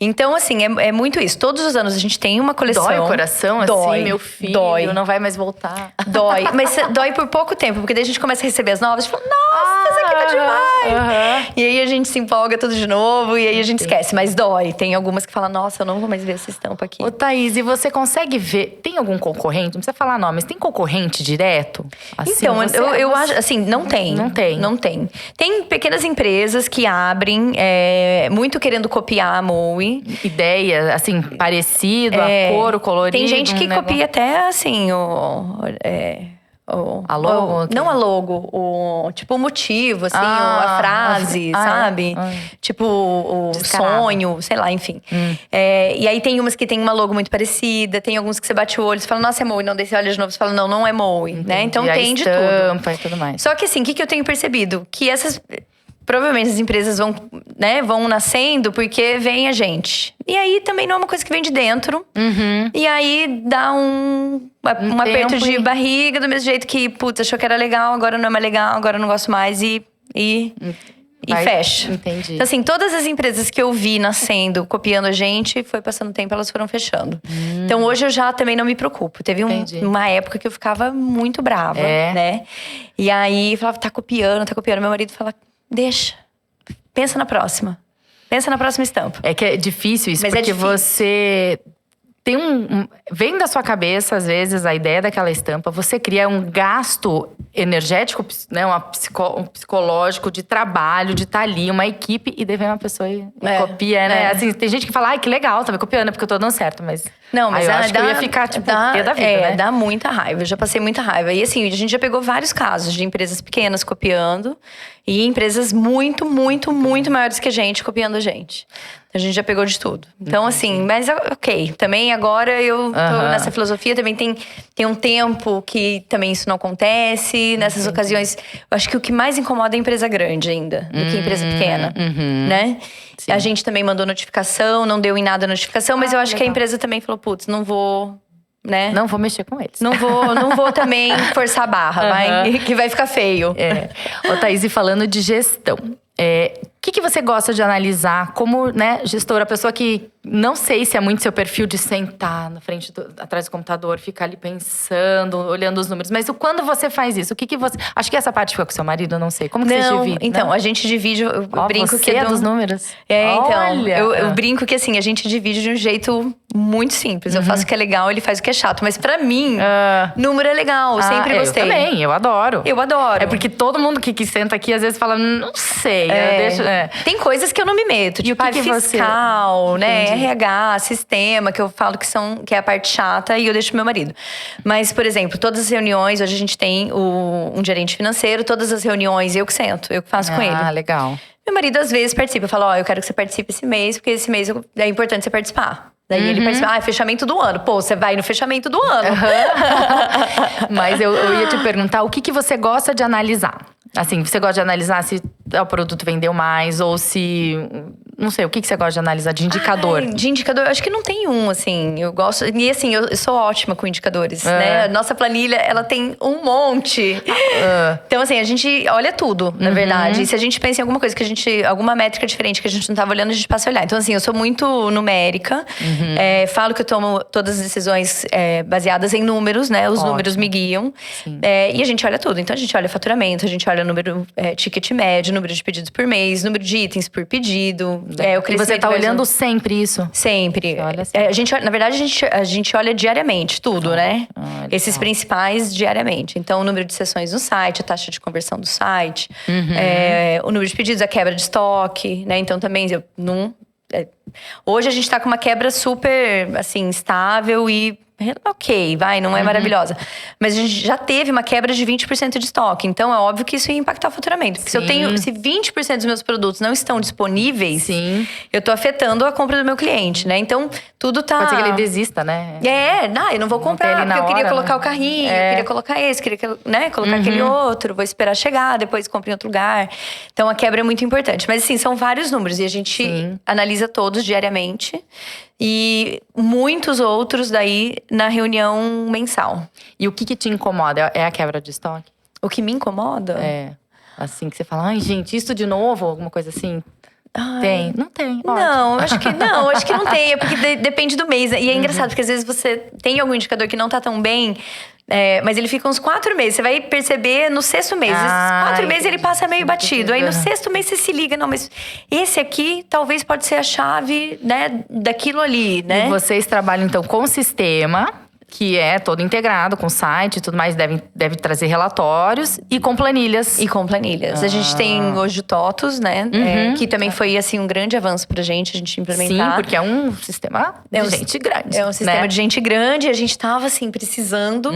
Então, assim, é muito isso. Todos os anos a gente tem uma coleção. Dói o coração, dói, assim, meu filho dói. não vai mais voltar. Dói. Mas dói por pouco tempo, porque daí a gente começa a receber as novas e fala, nossa, essa aqui tá demais! E aí a gente se empolga tudo de novo e aí a gente esquece. Mas dói. Tem algumas que falam, nossa, eu não vou mais ver essa estampa aqui. Ô, Thaís, e você consegue ver… Tem algum concorrente? Não precisa falar nome, mas tem concorrente direto? Assim, então, eu acho… Assim, não tem. Não tem. Não tem. Tem pequenas empresas que abrem, muito querendo copiar a Moe. Ideia, assim, parecido, a cor, o colorido. Tem gente que copia até, assim, a logo? Não a logo, tipo o motivo, assim, a frase, sabe? Tipo o Descarado. sonho, sei lá, enfim. E aí tem umas que tem uma logo muito parecida, tem alguns que você bate o olho e fala, nossa, é Moe. Não, daí você olha de novo e fala, não é Moe, né? Então tem de tudo. Estampa e tudo mais. Só que assim, o que eu tenho percebido? Que provavelmente as empresas vão nascendo porque vem a gente. E aí também não é uma coisa que vem de dentro. E aí dá um aperto de barriga, do mesmo jeito que, putz, achou que era legal, agora não é mais legal, agora eu não gosto mais e fecha. Entendi. Então, assim, todas as empresas que eu vi nascendo, copiando a gente, foi passando tempo, elas foram fechando. Então, hoje eu já também não me preocupo. Teve uma época que eu ficava muito brava, né? E aí, falava, tá copiando. Meu marido fala, deixa. Pensa na próxima. Pensa na próxima estampa. É que é difícil isso, Mas porque difícil. você… Tem vem da sua cabeça, às vezes, a ideia daquela estampa. Você cria um gasto energético, né? Um psicológico de trabalho, de estar ali, uma equipe, e daí vem uma pessoa e copia, né? Assim, tem gente que fala, ai, que legal, tá me copiando, porque eu tô dando certo, mas… Não, mas eu acho que eu ia ficar, tipo, pé da vida, né? Dá muita raiva, eu já passei muita raiva. E assim, a gente já pegou vários casos de empresas pequenas copiando e empresas muito, muito, muito maiores que a gente copiando a gente. A gente já pegou de tudo. Então, assim, mas ok. Também agora eu tô nessa filosofia. Também tem um tempo que também isso não acontece. Nessas ocasiões, eu acho que o que mais incomoda é a empresa grande ainda, do que a empresa pequena, né? Sim. A gente também mandou notificação, não deu em nada a notificação. Mas eu acho que a empresa também falou, putz, não vou… né? Não vou mexer com eles. Não vou também forçar a barra, que vai ficar feio. Ô, Thaís, e falando de gestão… O que você gosta de analisar como, né, gestora? A pessoa que não sei se é muito seu perfil de sentar na frente, atrás do computador, ficar ali pensando, olhando os números. Mas quando você faz isso, o que você… Acho que essa parte fica com seu marido, eu não sei. Como que vocês dividem? Então, a gente divide… Eu brinco você que dos números? Então. Eu brinco que assim, a gente divide de um jeito muito simples. Eu faço o que é legal, ele faz o que é chato. Mas pra mim, número é legal. Eu sempre gostei. Eu também, eu adoro. Eu adoro. É porque todo mundo que senta aqui, às vezes, fala, não sei. Tem coisas que eu não me meto. Tipo, fiscal, né? RH, sistema, que eu falo que é a parte chata e eu deixo pro meu marido. Mas, por exemplo, todas as reuniões, hoje a gente tem um gerente financeiro, todas as reuniões eu que sento, eu que faço com ele. Ah, legal. Meu marido às vezes participa, fala, eu quero que você participe esse mês, porque esse mês é importante você participar. Daí ele participa, fechamento do ano. Pô, você vai no fechamento do ano. Mas eu ia te perguntar, o que você gosta de analisar? Assim, você gosta de analisar se o produto vendeu mais ou se… Não sei, o que você gosta de analisar de indicador? De indicador, eu acho que não tem um, assim. Eu gosto… E assim, eu sou ótima com indicadores, né? Nossa planilha, ela tem um monte. Então, assim, a gente olha tudo, na verdade. E se a gente pensa em alguma coisa alguma métrica diferente que a gente não tava olhando, a gente passa a olhar. Então, assim, eu sou muito numérica. Falo que eu tomo todas as decisões baseadas em números, né? Os números me guiam. E a gente olha tudo. Então, a gente olha faturamento, a gente olha número, ticket médio, número de pedidos por mês, número de itens por pedido. E você tá olhando sempre isso? Sempre. Na verdade, a gente olha diariamente tudo, né? Esses principais diariamente. Então, o número de sessões no site, a taxa de conversão do site, o número de pedidos, a quebra de estoque, né? Então, também, hoje a gente tá com uma quebra super, assim, estável e… ok, não é maravilhosa. Mas a gente já teve uma quebra de 20% de estoque. Então, é óbvio que isso ia impactar o faturamento. Porque se 20% dos meus produtos não estão disponíveis, eu tô afetando a compra do meu cliente, né? Então, tudo tá… Pode ser que ele desista, né? Eu não vou comprar, porque eu queria colocar o carrinho, eu queria colocar esse, queria colocar aquele outro, vou esperar chegar, depois compro em outro lugar. Então, a quebra é muito importante. Mas, assim, são vários números e a gente analisa todos diariamente. E muitos outros daí na reunião mensal. E o que te incomoda? É a quebra de estoque? O que me incomoda? Assim, que você fala, ai, gente, isso de novo? Alguma coisa assim? Tem? Não tem. Não, acho que não tem. É porque depende do mês. E é engraçado, porque às vezes você tem algum indicador que não tá tão bem… mas ele fica uns 4 meses. Você vai perceber no 6º mês. Esses 4 meses ele passa meio batido. Aí no 6º mês você se liga. Não, mas esse aqui talvez pode ser a chave, né, daquilo ali, né? E vocês trabalham então com o sistema… que é todo integrado com site e tudo mais, deve trazer relatórios e com planilhas. A gente tem hoje o TOTUS, né? Que também foi, assim, um grande avanço pra gente, a gente implementar. Sim, porque é um sistema de gente grande. É um sistema de gente grande, a gente tava, assim, precisando.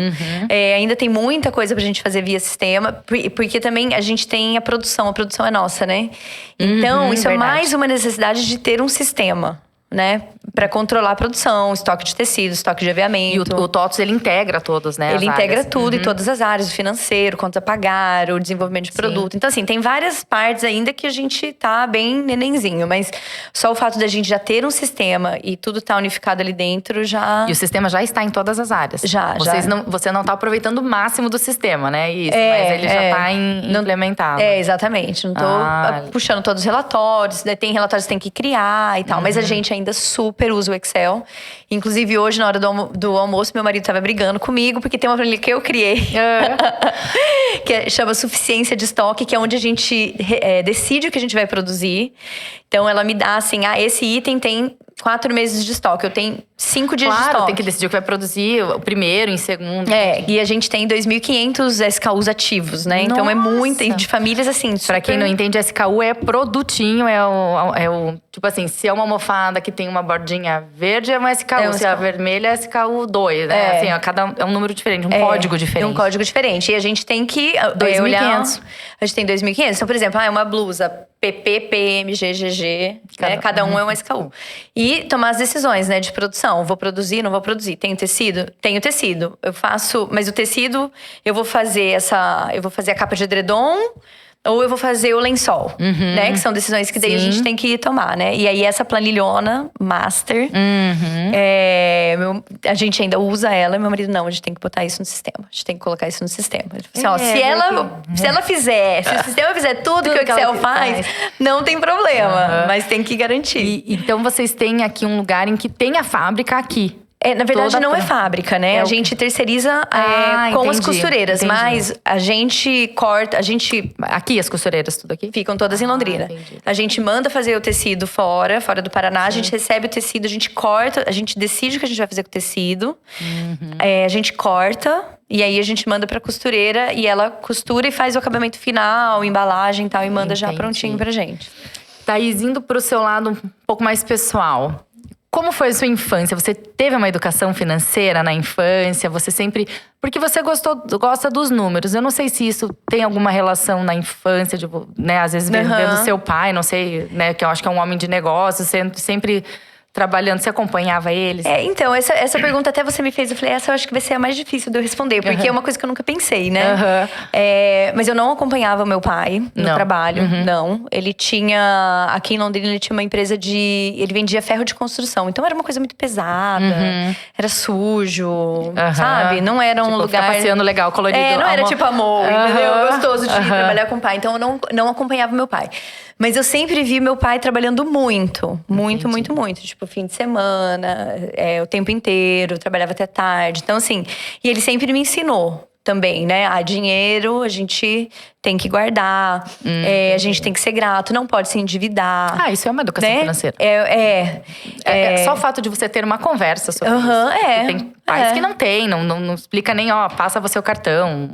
Ainda tem muita coisa pra gente fazer via sistema, porque também a gente tem a produção é nossa, né? Então, isso é mais uma necessidade de ter um sistema, né? Pra controlar a produção, estoque de tecido, estoque de aviamento. E o TOTUS, ele integra todos, né? Ele integra tudo e todas as áreas. O financeiro, conta a pagar, o desenvolvimento de produto. Então, assim, tem várias partes ainda que a gente tá bem nenenzinho. Mas só o fato da gente já ter um sistema e tudo tá unificado ali dentro já… E o sistema já está em todas as áreas. Você não tá aproveitando o máximo do sistema, né? Isso, mas ele já tá implementado. Exatamente. Não tô puxando todos os relatórios. Tem relatórios que tem que criar e tal. Mas a gente ainda super usa o Excel. Inclusive, hoje, na hora do almoço, meu marido tava brigando comigo, porque tem uma planilha que eu criei. Que chama Suficiência de Estoque, que é onde a gente decide o que a gente vai produzir. Então, ela me dá assim, esse item tem 4 meses de estoque. Eu tenho 5 dias de Claro, estoque. tem que decidir o que vai produzir, o primeiro, em segundo. E a gente tem 2.500 SKUs ativos, né? Então é muito, e de famílias assim, super... Pra quem não entende, SKU é produtinho, é o… Tipo assim, se é uma almofada que tem uma bordinha verde, é um SKU. É um se é a SKU. vermelha, é SKU 2, né? Assim, ó, é um número diferente, um código diferente. É um código diferente. E a gente tem que 2.500. olhar… A gente tem 2.500. Então, por exemplo, é uma blusa PP, PM, GGG, né? Cada um é um SKU. E tomar as decisões, né? De produção. Vou produzir, não vou produzir. Tenho tecido? Tenho tecido. Eu faço… Mas o tecido, eu vou fazer a capa de edredom… Ou eu vou fazer o lençol, né? Que são decisões que daí a gente tem que tomar, né? E aí, essa planilhona master, a gente ainda usa ela. E meu marido, não, a gente tem que botar isso no sistema. A gente tem que colocar isso no sistema. Ele falou assim, ó, se ela fizer, se o sistema fizer tudo que o Excel faz, não tem problema. Mas tem que garantir. Então, vocês têm aqui um lugar em que tem a fábrica aqui. Na verdade, não é fábrica, né? A gente terceiriza com as costureiras. Mas a gente corta, Aqui, as costureiras, tudo aqui? Ficam todas em Londrina. Entendi. A gente manda fazer o tecido fora do Paraná. A gente recebe o tecido, a gente corta, a gente decide o que a gente vai fazer com o tecido. A gente corta e aí a gente manda pra costureira e ela costura e faz o acabamento final, embalagem e tal, e manda já prontinho pra gente. Thaís, indo pro seu lado um pouco mais pessoal. Como foi a sua infância? Você teve uma educação financeira na infância? Você sempre… Porque você gosta dos números. Eu não sei se isso tem alguma relação na infância, né? Às vezes vendo seu pai, não sei, né? Que eu acho que é um homem de negócios, sempre trabalhando. Você acompanhava eles? Então, essa pergunta até você me fez. Eu falei, essa eu acho que vai ser a mais difícil de eu responder. Porque é uma coisa que eu nunca pensei, né? Mas eu não acompanhava meu pai no trabalho, não. Ele tinha… Aqui em Londrina, ele tinha uma empresa de… Ele vendia ferro de construção. Então, era uma coisa muito pesada. Era sujo, sabe? Não era um lugar… Ficar passeando legal, colorido. Não era tipo amor, entendeu? Gostoso de trabalhar com o pai. Então, eu não acompanhava meu pai. Mas eu sempre vi meu pai trabalhando muito. Muito, muito, muito. Tipo, fim de semana, o tempo inteiro. Eu trabalhava até tarde. Então, assim… E ele sempre me ensinou também, né? Dinheiro a gente tem que guardar. A gente tem que ser grato. Não pode se endividar. Isso é uma educação financeira. Só o fato de você ter uma conversa sobre isso. Tem pais que não tem. Não explica nem, passa você o cartão.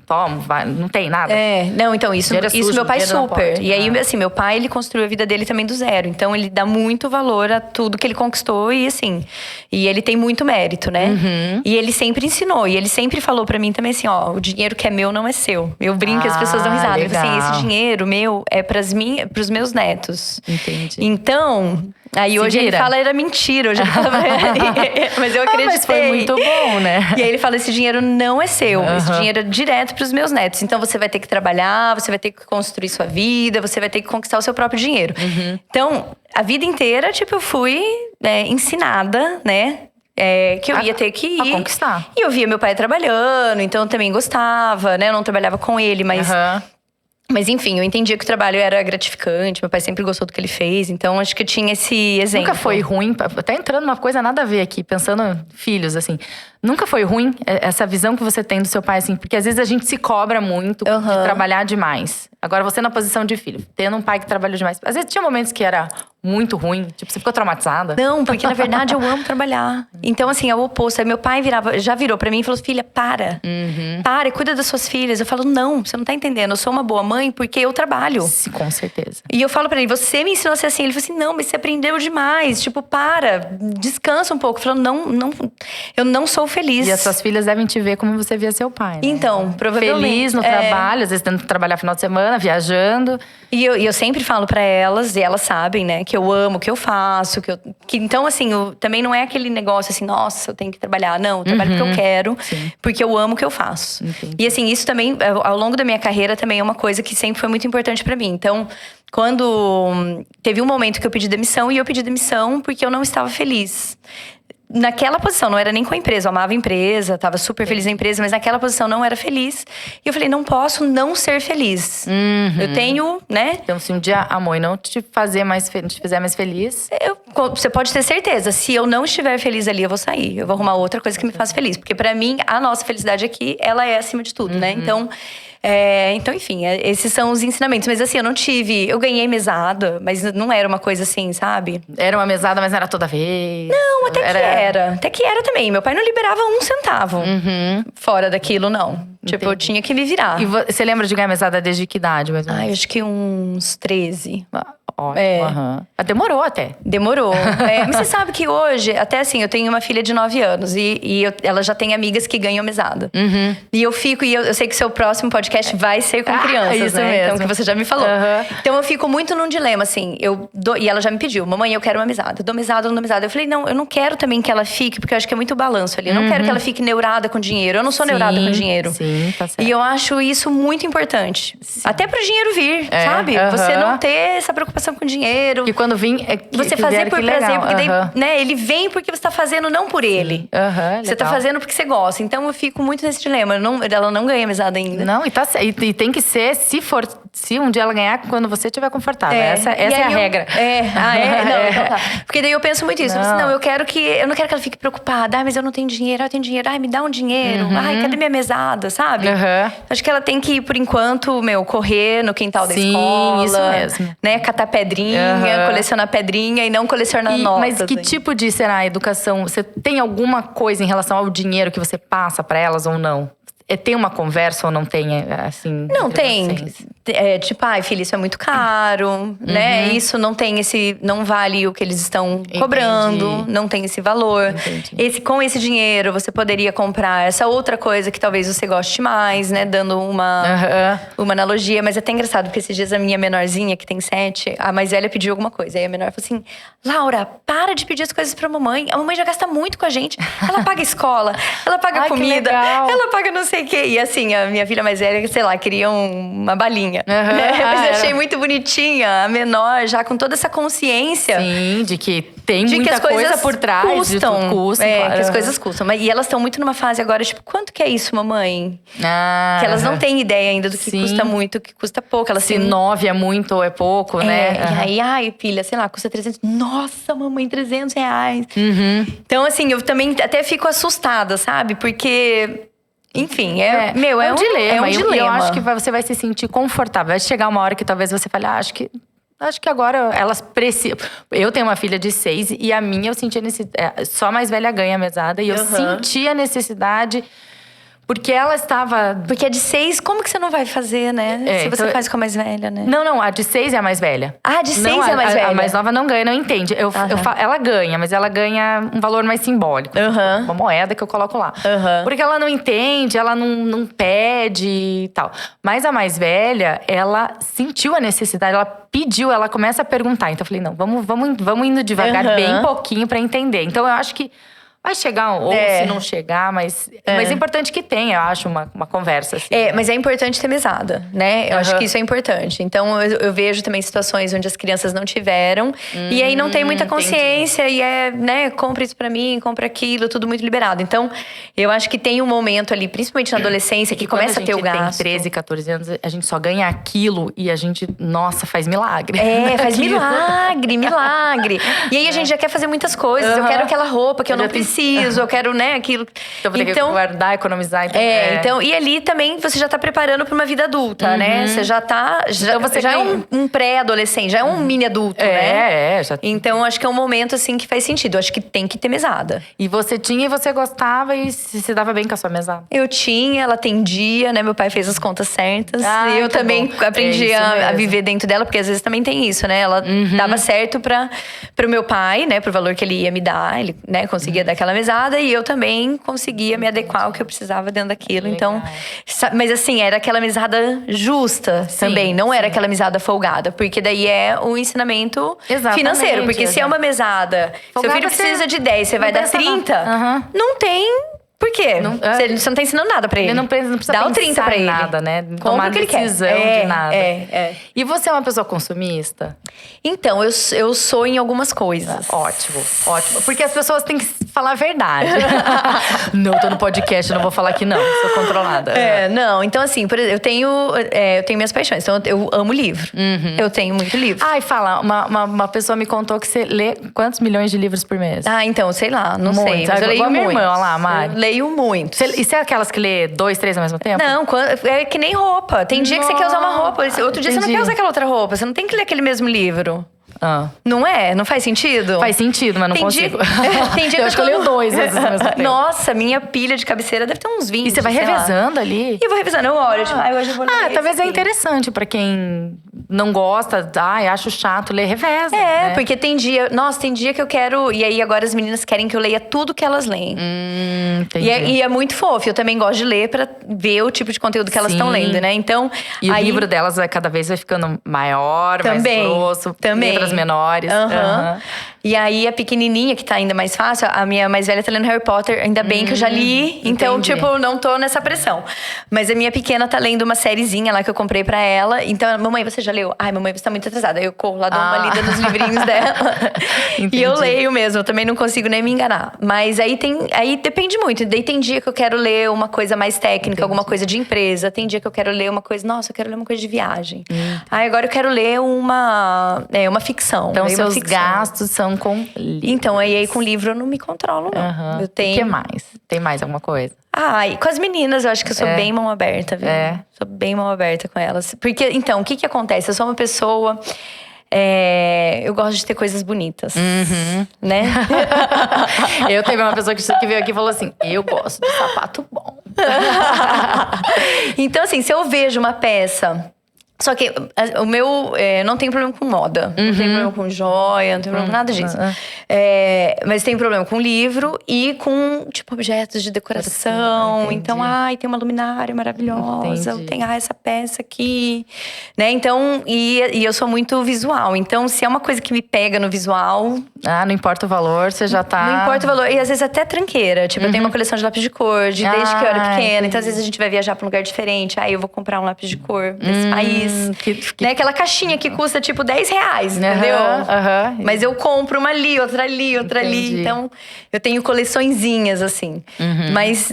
Toma, vai, não tem nada. Não, então isso sujo, meu pai super. Pode, e aí, assim, meu pai, ele construiu a vida dele também do zero. Então, ele dá muito valor a tudo que ele conquistou. E assim, e ele tem muito mérito, né? E ele sempre ensinou. E ele sempre falou pra mim também assim, o dinheiro que é meu não é seu. Eu brinco, as pessoas dão risada. Ele falou assim, esse dinheiro meu é pros meus netos. Entendi. Então… Aí hoje ele fala, era mentira. Hoje ele fala, mas eu acreditei. Mas foi muito bom, né? E aí ele fala, esse dinheiro não é seu. Esse dinheiro é direto pros meus netos. Então você vai ter que trabalhar, você vai ter que construir sua vida, você vai ter que conquistar o seu próprio dinheiro. Então, a vida inteira, eu fui ensinada, né? Que eu ia ter que ir. A conquistar. E eu via meu pai trabalhando, então eu também gostava, né? Eu não trabalhava com ele, mas… Mas enfim, eu entendia que o trabalho era gratificante. Meu pai sempre gostou do que ele fez. Então, acho que eu tinha esse exemplo. Nunca foi ruim, até entrando numa coisa nada a ver aqui, pensando filhos, assim. Nunca foi ruim essa visão que você tem do seu pai, assim? Porque às vezes a gente se cobra muito de trabalhar demais. Agora, você na posição de filho, tendo um pai que trabalhou demais. Às vezes tinha momentos que era muito ruim, você ficou traumatizada? Não, porque na verdade eu amo trabalhar. Então, assim, é o oposto. Aí meu pai já virou pra mim e falou, filha, para. Para, cuida das suas filhas. Eu falo, não, você não tá entendendo. Eu sou uma boa mãe porque eu trabalho. Sim, com certeza. E eu falo pra ele, você me ensinou a ser assim. Ele falou assim, não, mas você aprendeu demais. Para, descansa um pouco. Eu falo, não, eu não sou feliz. E as suas filhas devem te ver como você via seu pai, né? Então, provavelmente. Feliz no trabalho, às vezes tendo que trabalhar final de semana, viajando. E eu sempre falo pra elas, e elas sabem, né, que eu amo o que eu faço. Então, assim, também não é aquele negócio assim, nossa, eu tenho que trabalhar. Não, eu trabalho porque eu quero, porque eu amo o que eu faço. Entendi. E assim, isso também, ao longo da minha carreira, também é uma coisa que sempre foi muito importante pra mim. Então, quando teve um momento que eu pedi demissão, e eu pedi demissão porque eu não estava feliz. Naquela posição, não era nem com a empresa, eu amava a empresa, tava super feliz na empresa, mas naquela posição não era feliz. E eu falei, não posso não ser feliz. Eu tenho, né? Então, se um dia a mãe não te fizer mais feliz… Você pode ter certeza, se eu não estiver feliz ali, eu vou sair. Eu vou arrumar outra coisa que me faça feliz. Porque pra mim, a nossa felicidade aqui, ela é acima de tudo, né? Então, enfim, esses são os ensinamentos. Mas assim, eu ganhei mesada, mas não era uma coisa assim, sabe? Era uma mesada, mas não era toda vez. Não, Não, até que era. Até que era também. Meu pai não liberava um centavo fora daquilo, não. Tipo, eu tinha que me virar. E você lembra de ganhar mesada desde que idade, mais ou menos? Ai, acho que uns 13. Ótimo, Demorou até. Demorou. Mas você sabe que hoje, até assim, eu tenho uma filha de 9 anos ela já tem amigas que ganham mesada. E eu fico, eu sei que o seu próximo podcast vai ser com crianças, isso né? mesmo. Então, que você já me falou. Então eu fico muito num dilema, assim. E ela já me pediu, mamãe, eu quero uma mesada. Eu dou mesada, eu não dou mesada. Eu falei, não, eu não quero também que ela fique, porque eu acho que é muito balanço ali. Eu não quero que ela fique neurada com dinheiro. Eu não sou neurada com dinheiro. Sim, tá certo. E eu acho isso muito importante. Até pro dinheiro vir, sabe? Você não ter essa preocupação com dinheiro. E quando vim, você fazer por prazer, porque daí, né, ele vem porque você tá fazendo não por ele. Você tá fazendo porque você gosta. Então eu fico muito nesse dilema. Ela não ganha mesada ainda. Não, e tem que ser, se um dia ela ganhar, quando você estiver confortável. Essa é a regra. Não, então tá. Porque daí eu penso muito isso. Eu não quero que ela fique preocupada. Ai, mas eu não tenho dinheiro, eu tenho dinheiro. Ai, me dá um dinheiro. Ai, cadê minha mesada, sabe? Acho que ela tem que, por enquanto, correr no quintal da escola. Isso mesmo. Né, catar pedrinha, colecionar pedrinha e não colecionar notas. Mas que tipo de, será, educação? Você tem alguma coisa em relação ao dinheiro que você passa pra elas ou não? Tem uma conversa ou não tem, assim? Não tem. Tipo, ai, filha, isso é muito caro, né? Isso não tem não vale o que eles estão cobrando, não tem esse valor. Com esse dinheiro, você poderia comprar essa outra coisa que talvez você goste mais, né? Dando uma analogia. Mas é até engraçado, porque esses dias a minha menorzinha, que tem 7, a mais velha pediu alguma coisa. Aí a menor falou assim, Laura, para de pedir as coisas pra mamãe. A mamãe já gasta muito com a gente. Ela paga escola, ela paga comida, ela paga não sei o quê. E assim, a minha filha mais velha, sei lá, queria uma balinha. Mas eu achei muito bonitinha, a menor, já com toda essa consciência. Sim, de que tem muita coisa por trás. Custam. Custam, claro. Que as coisas custam. E elas estão muito numa fase agora, tipo, quanto que é isso, mamãe? Que elas não têm ideia ainda do que custa muito, o que custa pouco. Elas se 9 é muito ou é pouco, né? E aí, ai, filha, sei lá, custa 300. Nossa, mamãe, 300 reais. Então, assim, eu também até fico assustada, sabe? Porque... Enfim, é um dilema. Eu acho que você vai se sentir confortável. Vai chegar uma hora que talvez você fale, acho que agora elas precisam. Eu tenho uma filha de 6 e a minha eu senti a necessidade. Só a mais velha ganha a mesada. E eu senti a necessidade. Porque ela estava… Porque a de 6, como que você não vai fazer, né? Se você faz com a mais velha, né? Não, a de 6 é a mais velha. Ah, a de 6 é a mais velha? A mais nova não ganha, não entende. Ela ganha, mas ela ganha um valor mais simbólico. Uma moeda que eu coloco lá. Porque ela não entende, ela não pede e tal. Mas a mais velha, ela sentiu a necessidade, ela pediu, ela começa a perguntar. Então eu falei, não, vamos indo devagar, bem pouquinho pra entender. Então eu acho que… Vai chegar, ou se não chegar, mas é importante que tenha, eu acho, uma conversa. Assim, mas é importante ter mesada, né? Eu acho que isso é importante. Então, eu vejo também situações onde as crianças não tiveram. E aí não tem muita consciência. E né, compra isso pra mim, compra aquilo, tudo muito liberado. Então, eu acho que tem um momento ali, principalmente na adolescência, que começa a ter o gasto. Quando a gente tem 13, 14 anos, a gente só ganha aquilo e a gente, nossa, faz milagre. Faz milagre. E aí a gente já quer fazer muitas coisas. Eu quero aquela roupa que eu não preciso. Eu quero, né, aquilo. Então vou ter que guardar, economizar. Então, e ali também você já tá preparando pra uma vida adulta, né? Você já tá… Então você já é um pré-adolescente, já é um mini adulto, né? Já. Então, acho que é um momento, assim, que faz sentido. Eu acho que tem que ter mesada. E você tinha e você gostava e se dava bem com a sua mesada? Eu tinha, ela atendia, né? Meu pai fez as contas certas. E eu também aprendi a viver dentro dela, porque às vezes também tem isso, né? Ela dava certo pro meu pai, né? Pro valor que ele ia me dar. Ele, né, conseguia dar aquela mesada e eu também conseguia me adequar ao que eu precisava dentro daquilo. Então, mas assim, era aquela mesada justa também, não era aquela mesada folgada, porque daí é o ensinamento financeiro. Porque se é uma mesada, folgada, seu filho precisa de 10, você vai dar 30, não tem… Por quê? Você não tá ensinando nada pra ele. Ele não precisa dá o 30 pra ele. Nada, né? Compra o que ele quer. De nada. E você é uma pessoa consumista? Então, eu sou em algumas coisas. Ótimo. Porque as pessoas têm que falar a verdade. Não, tô no podcast, não vou falar que não. Sou controlada. Não. Então, assim, por exemplo, eu tenho minhas paixões. Então, eu amo livro. Eu tenho muito livro. Fala. Uma pessoa me contou que você lê quantos milhões de livros por mês? Então, sei lá. Não sei. Mas eu leio muito. Minha irmã, olha lá, Mari. Leio muito. E você é aquelas que lê 2, 3 ao mesmo tempo? Não, é que nem roupa. Tem dia que você quer usar uma roupa. Outro dia você não quer usar aquela outra roupa. Você não tem que ler aquele mesmo livro. Não é? Não faz sentido? Faz sentido, mas não consigo. Tem dia eu acho que eu leio 2 vezes ao mesmo tempo. Nossa, minha pilha de cabeceira deve ter uns 20. E você vai revezando ali? E eu vou revezando, eu olho, tipo, hoje eu vou ler talvez é interessante pra quem não gosta, acho chato ler, reveza. Né? Porque tem dia que eu quero… E aí agora as meninas querem que eu leia tudo que elas leem. Entendi. E é muito fofo, eu também gosto de ler pra ver o tipo de conteúdo que elas estão lendo, né? Então… E o livro delas cada vez vai ficando maior, mais grosso. Letras menores. E aí, a pequenininha, que tá ainda mais fácil, a minha mais velha tá lendo Harry Potter. Ainda bem que eu já li. Então, tipo, não tô nessa pressão. Mas a minha pequena tá lendo uma sériezinha lá que eu comprei pra ela. Então, mamãe, você já leu? Ai, mamãe, você tá muito atrasada. Aí eu corro lá, dou uma lida nos livrinhos dela. E eu leio mesmo. Eu também não consigo nem me enganar. Mas aí depende muito. Daí tem dia que eu quero ler uma coisa mais técnica, alguma coisa de empresa. Tem dia que eu quero ler uma coisa… Nossa, eu quero ler uma coisa de viagem. Aí agora eu quero ler uma ficção. Então, seus gastos são com livro. Então, aí com livro eu não me controlo, não. Eu tenho… O que mais? Tem mais alguma coisa? E com as meninas eu acho que eu sou bem mão aberta, viu? Sou bem mão aberta com elas. Porque, então, o que acontece? Eu sou uma pessoa… eu gosto de ter coisas bonitas, né? Eu teve uma pessoa que veio aqui e falou assim, eu gosto de sapato bom. Então, assim, se eu vejo uma peça… Só que o meu… não tem problema com moda. Não tem problema com joia, não tem problema com nada disso. Mas tem problema com livro e com, tipo, objetos de decoração. Então, tem uma luminária maravilhosa. Tem, essa peça aqui. Né? Então, e eu sou muito visual. Então, se é uma coisa que me pega no visual… não importa o valor, você já tá… Não importa o valor. E às vezes até tranqueira. Tipo, eu tenho uma coleção de lápis de cor, desde que eu era pequena. Então, às vezes a gente vai viajar pra um lugar diferente. Aí eu vou comprar um lápis de cor desse país. Né? Aquela caixinha que custa tipo R$10, entendeu? Mas eu compro uma ali, outra ali, outra ali. Então, eu tenho coleçõezinhas, assim. Mas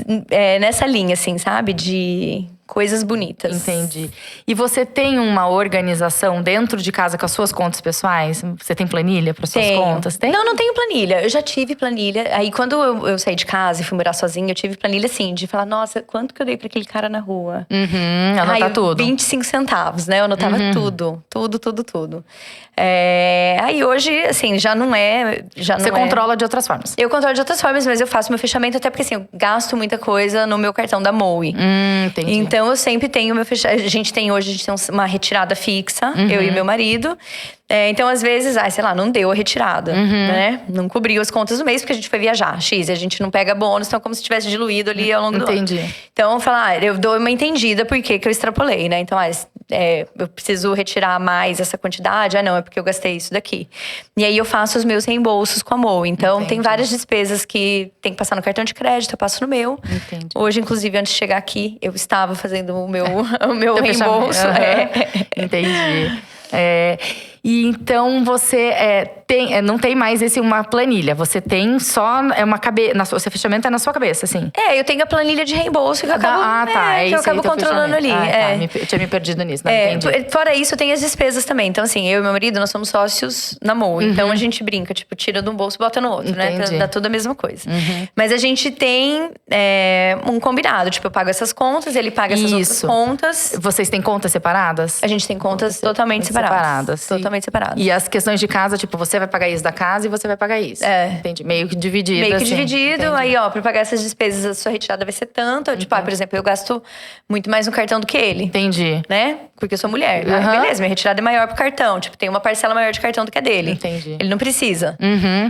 nessa linha, assim, sabe? De coisas bonitas. Entendi. E você tem uma organização dentro de casa com as suas contas pessoais? Você tem planilha para suas contas? Tem? Não tenho planilha. Eu já tive planilha. Aí, quando eu saí de casa e fui morar sozinha, eu tive planilha, assim, de falar… Nossa, quanto que eu dei pra aquele cara na rua? Anotar tudo. 25 centavos, né? Eu anotava tudo. Tudo. Aí, hoje, assim, já não é… Você controla de outras formas? Eu controlo de outras formas, mas eu faço meu fechamento. Até porque, assim, eu gasto muita coisa no meu cartão da Moe. Entendi. Então, eu sempre tenho meu fechamento. A gente tem uma retirada fixa, eu e meu marido. Então, às vezes, sei lá, não deu a retirada, né? Não cobriu as contas do mês, porque a gente foi viajar. E a gente não pega bônus, então como se tivesse diluído ali ao longo do ano. Entendi. Então, eu dou uma entendida por que eu extrapolei, né? Então, eu preciso retirar mais essa quantidade. Não, é porque eu gastei isso daqui. E aí, eu faço os meus reembolsos com a Mo. Então, tem várias despesas que tem que passar no cartão de crédito, eu passo no meu. Entendi. Hoje, inclusive, antes de chegar aqui, eu estava fazendo o meu reembolso. Entendi. E então você não tem mais uma planilha. Você tem só uma cabeça. O seu fechamento é na sua cabeça, assim. Eu tenho a planilha de reembolso que eu acabo, que eu acabo controlando ali. Eu tinha me perdido nisso, não entendi. Fora isso, tem as despesas também. Então, assim, eu e meu marido, nós somos sócios na Mo. Então, a gente brinca, tipo, tira de um bolso e bota no outro, né? Dá tudo a mesma coisa. Mas a gente tem um combinado. Tipo, eu pago essas contas, ele paga essas outras contas. Vocês têm contas separadas? A gente tem contas totalmente separadas. Totalmente separadas. E as questões de casa, tipo, você vai pagar isso da casa e você vai pagar isso. Entendi. Meio que dividido. Meio que dividido. Entendi. Aí, pra pagar essas despesas, a sua retirada vai ser tanto. Tipo, por exemplo, eu gasto muito mais no cartão do que ele. Entendi. Né? Porque eu sou mulher. Beleza, minha retirada é maior pro cartão. Tipo, tem uma parcela maior de cartão do que a dele. Entendi. Ele não precisa.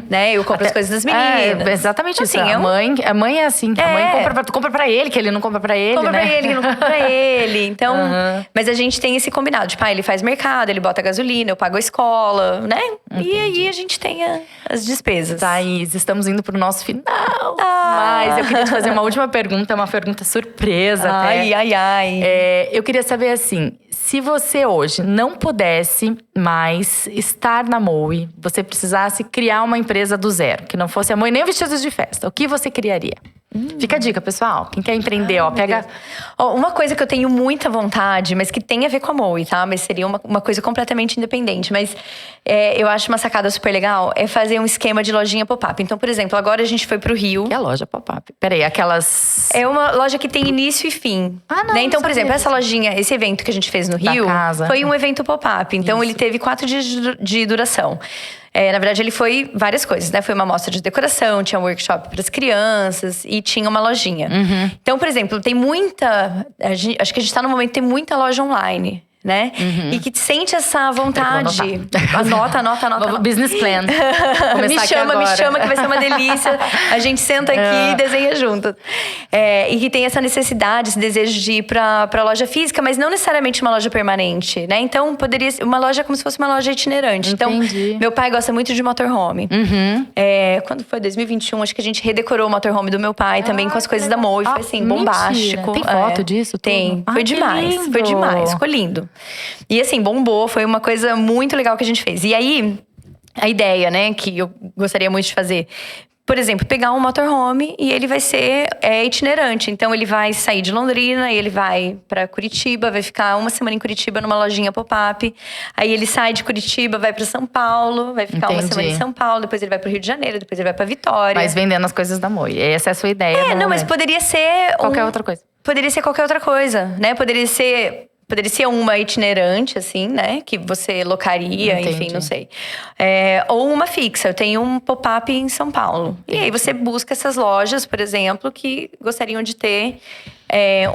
Né? Eu compro as coisas das meninas. Exatamente isso. Assim, a mãe é assim. A mãe compra pra ele, que ele não compra pra ele, compra pra ele, que não compra pra ele. Então, mas a gente tem esse combinado. Tipo, ele faz mercado, ele bota gasolina, eu pago a escola, né? Entendi. E aí a gente tem as despesas. Thaís, estamos indo pro nosso final. Mas eu queria te fazer uma última pergunta, uma pergunta surpresa até. Eu queria saber assim, se você hoje não pudesse mais estar na Moe, você precisasse criar uma empresa do zero, que não fosse a Moe nem o Vestidos de Festa, o que você criaria? Fica a dica, pessoal. Quem quer empreender, pega… Ó, uma coisa que eu tenho muita vontade, mas que tem a ver com a Moe, tá? Mas seria uma coisa completamente independente. Mas eu acho uma sacada super legal, é fazer um esquema de lojinha pop-up. Então, por exemplo, agora a gente foi pro Rio. Que é a loja pop-up? Peraí, aquelas… É uma loja que tem início e fim. Não, né? Então, por não exemplo, sabia. essa lojinha, esse evento que a gente fez no Rio, casa. foi um evento pop-up. Então, ele teve 4 dias de duração. Na verdade, ele foi várias coisas, né? Foi uma mostra de decoração, tinha um workshop para as crianças e tinha uma lojinha. Então, por exemplo, tem muita… acho que a gente tá no momento que tem muita loja online. Né? E que sente essa vontade. Anota. Business plan. Me chama que vai ser uma delícia. A gente senta aqui e desenha junto. E que tem essa necessidade, esse desejo de ir pra loja física, mas não necessariamente uma loja permanente, né? Então, poderia ser uma loja como se fosse uma loja itinerante. Entendi. Então, meu pai gosta muito de motorhome. Quando foi 2021, acho que a gente redecorou o motorhome do meu pai também com as coisas da Moe. Foi assim, bombástico. Tem foto disso? Tem. Tudo? Foi demais. Foi demais. Ficou lindo. E assim, bombou, foi uma coisa muito legal que a gente fez. E aí, a ideia, né, que eu gostaria muito de fazer… Por exemplo, pegar um motorhome e ele vai ser itinerante. Então, ele vai sair de Londrina e ele vai pra Curitiba. Vai ficar uma semana em Curitiba numa lojinha pop-up. Aí, ele sai de Curitiba, vai pra São Paulo. Vai ficar uma semana em São Paulo. Depois, ele vai pro Rio de Janeiro. Depois, ele vai pra Vitória. Mas vendendo as coisas da Moe. Essa é a sua ideia. Mas poderia ser… Qualquer outra coisa. Poderia ser qualquer outra coisa, né? Poderia ser uma itinerante, assim, né? Que você locaria, enfim, não sei. Ou uma fixa. Eu tenho um pop-up em São Paulo. E aí você busca essas lojas, por exemplo, que gostariam de ter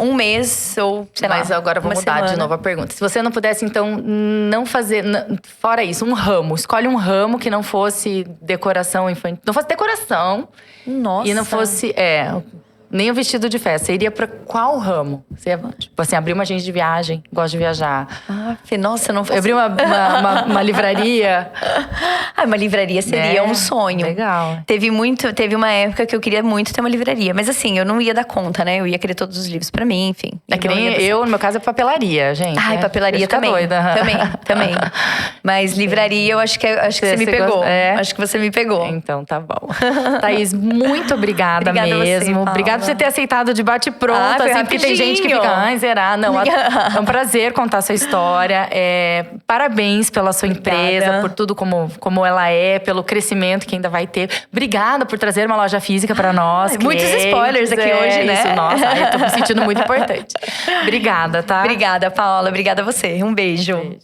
um mês ou, sei lá, Mas agora eu vou mudar de novo a pergunta. Se você não pudesse, então, não fazer… Fora isso, um ramo. Escolhe um ramo que não fosse decoração infantil. Não fosse decoração. Nossa. E não fosse… nem o vestido de festa. Você iria pra qual ramo? Você ia, tipo assim, abrir uma agência de viagem, gosta de viajar. Nossa, não faço… Abrir uma livraria. Uma livraria seria um sonho. Legal. Teve uma época que eu queria muito ter uma livraria. Mas assim, eu não ia dar conta, né? Eu ia querer todos os livros pra mim, enfim. É que nem eu, no meu caso, é papelaria, gente. Papelaria também. Doida. Também. Mas livraria, eu acho que você me pegou. Acho que você me pegou. Então, tá bom. Thaís, muito obrigada mesmo. Obrigada por você ter aceitado de bate-pronto, assim, porque tem gente que fica, será? Não, é um prazer contar a sua história. Parabéns pela sua empresa, por tudo como ela é, pelo crescimento que ainda vai ter. Obrigada por trazer uma loja física pra nós. Muitos spoilers aqui hoje, né? Isso, nossa, eu tô me sentindo muito importante. Obrigada, tá? Obrigada, Paula. Obrigada a você. Um beijo.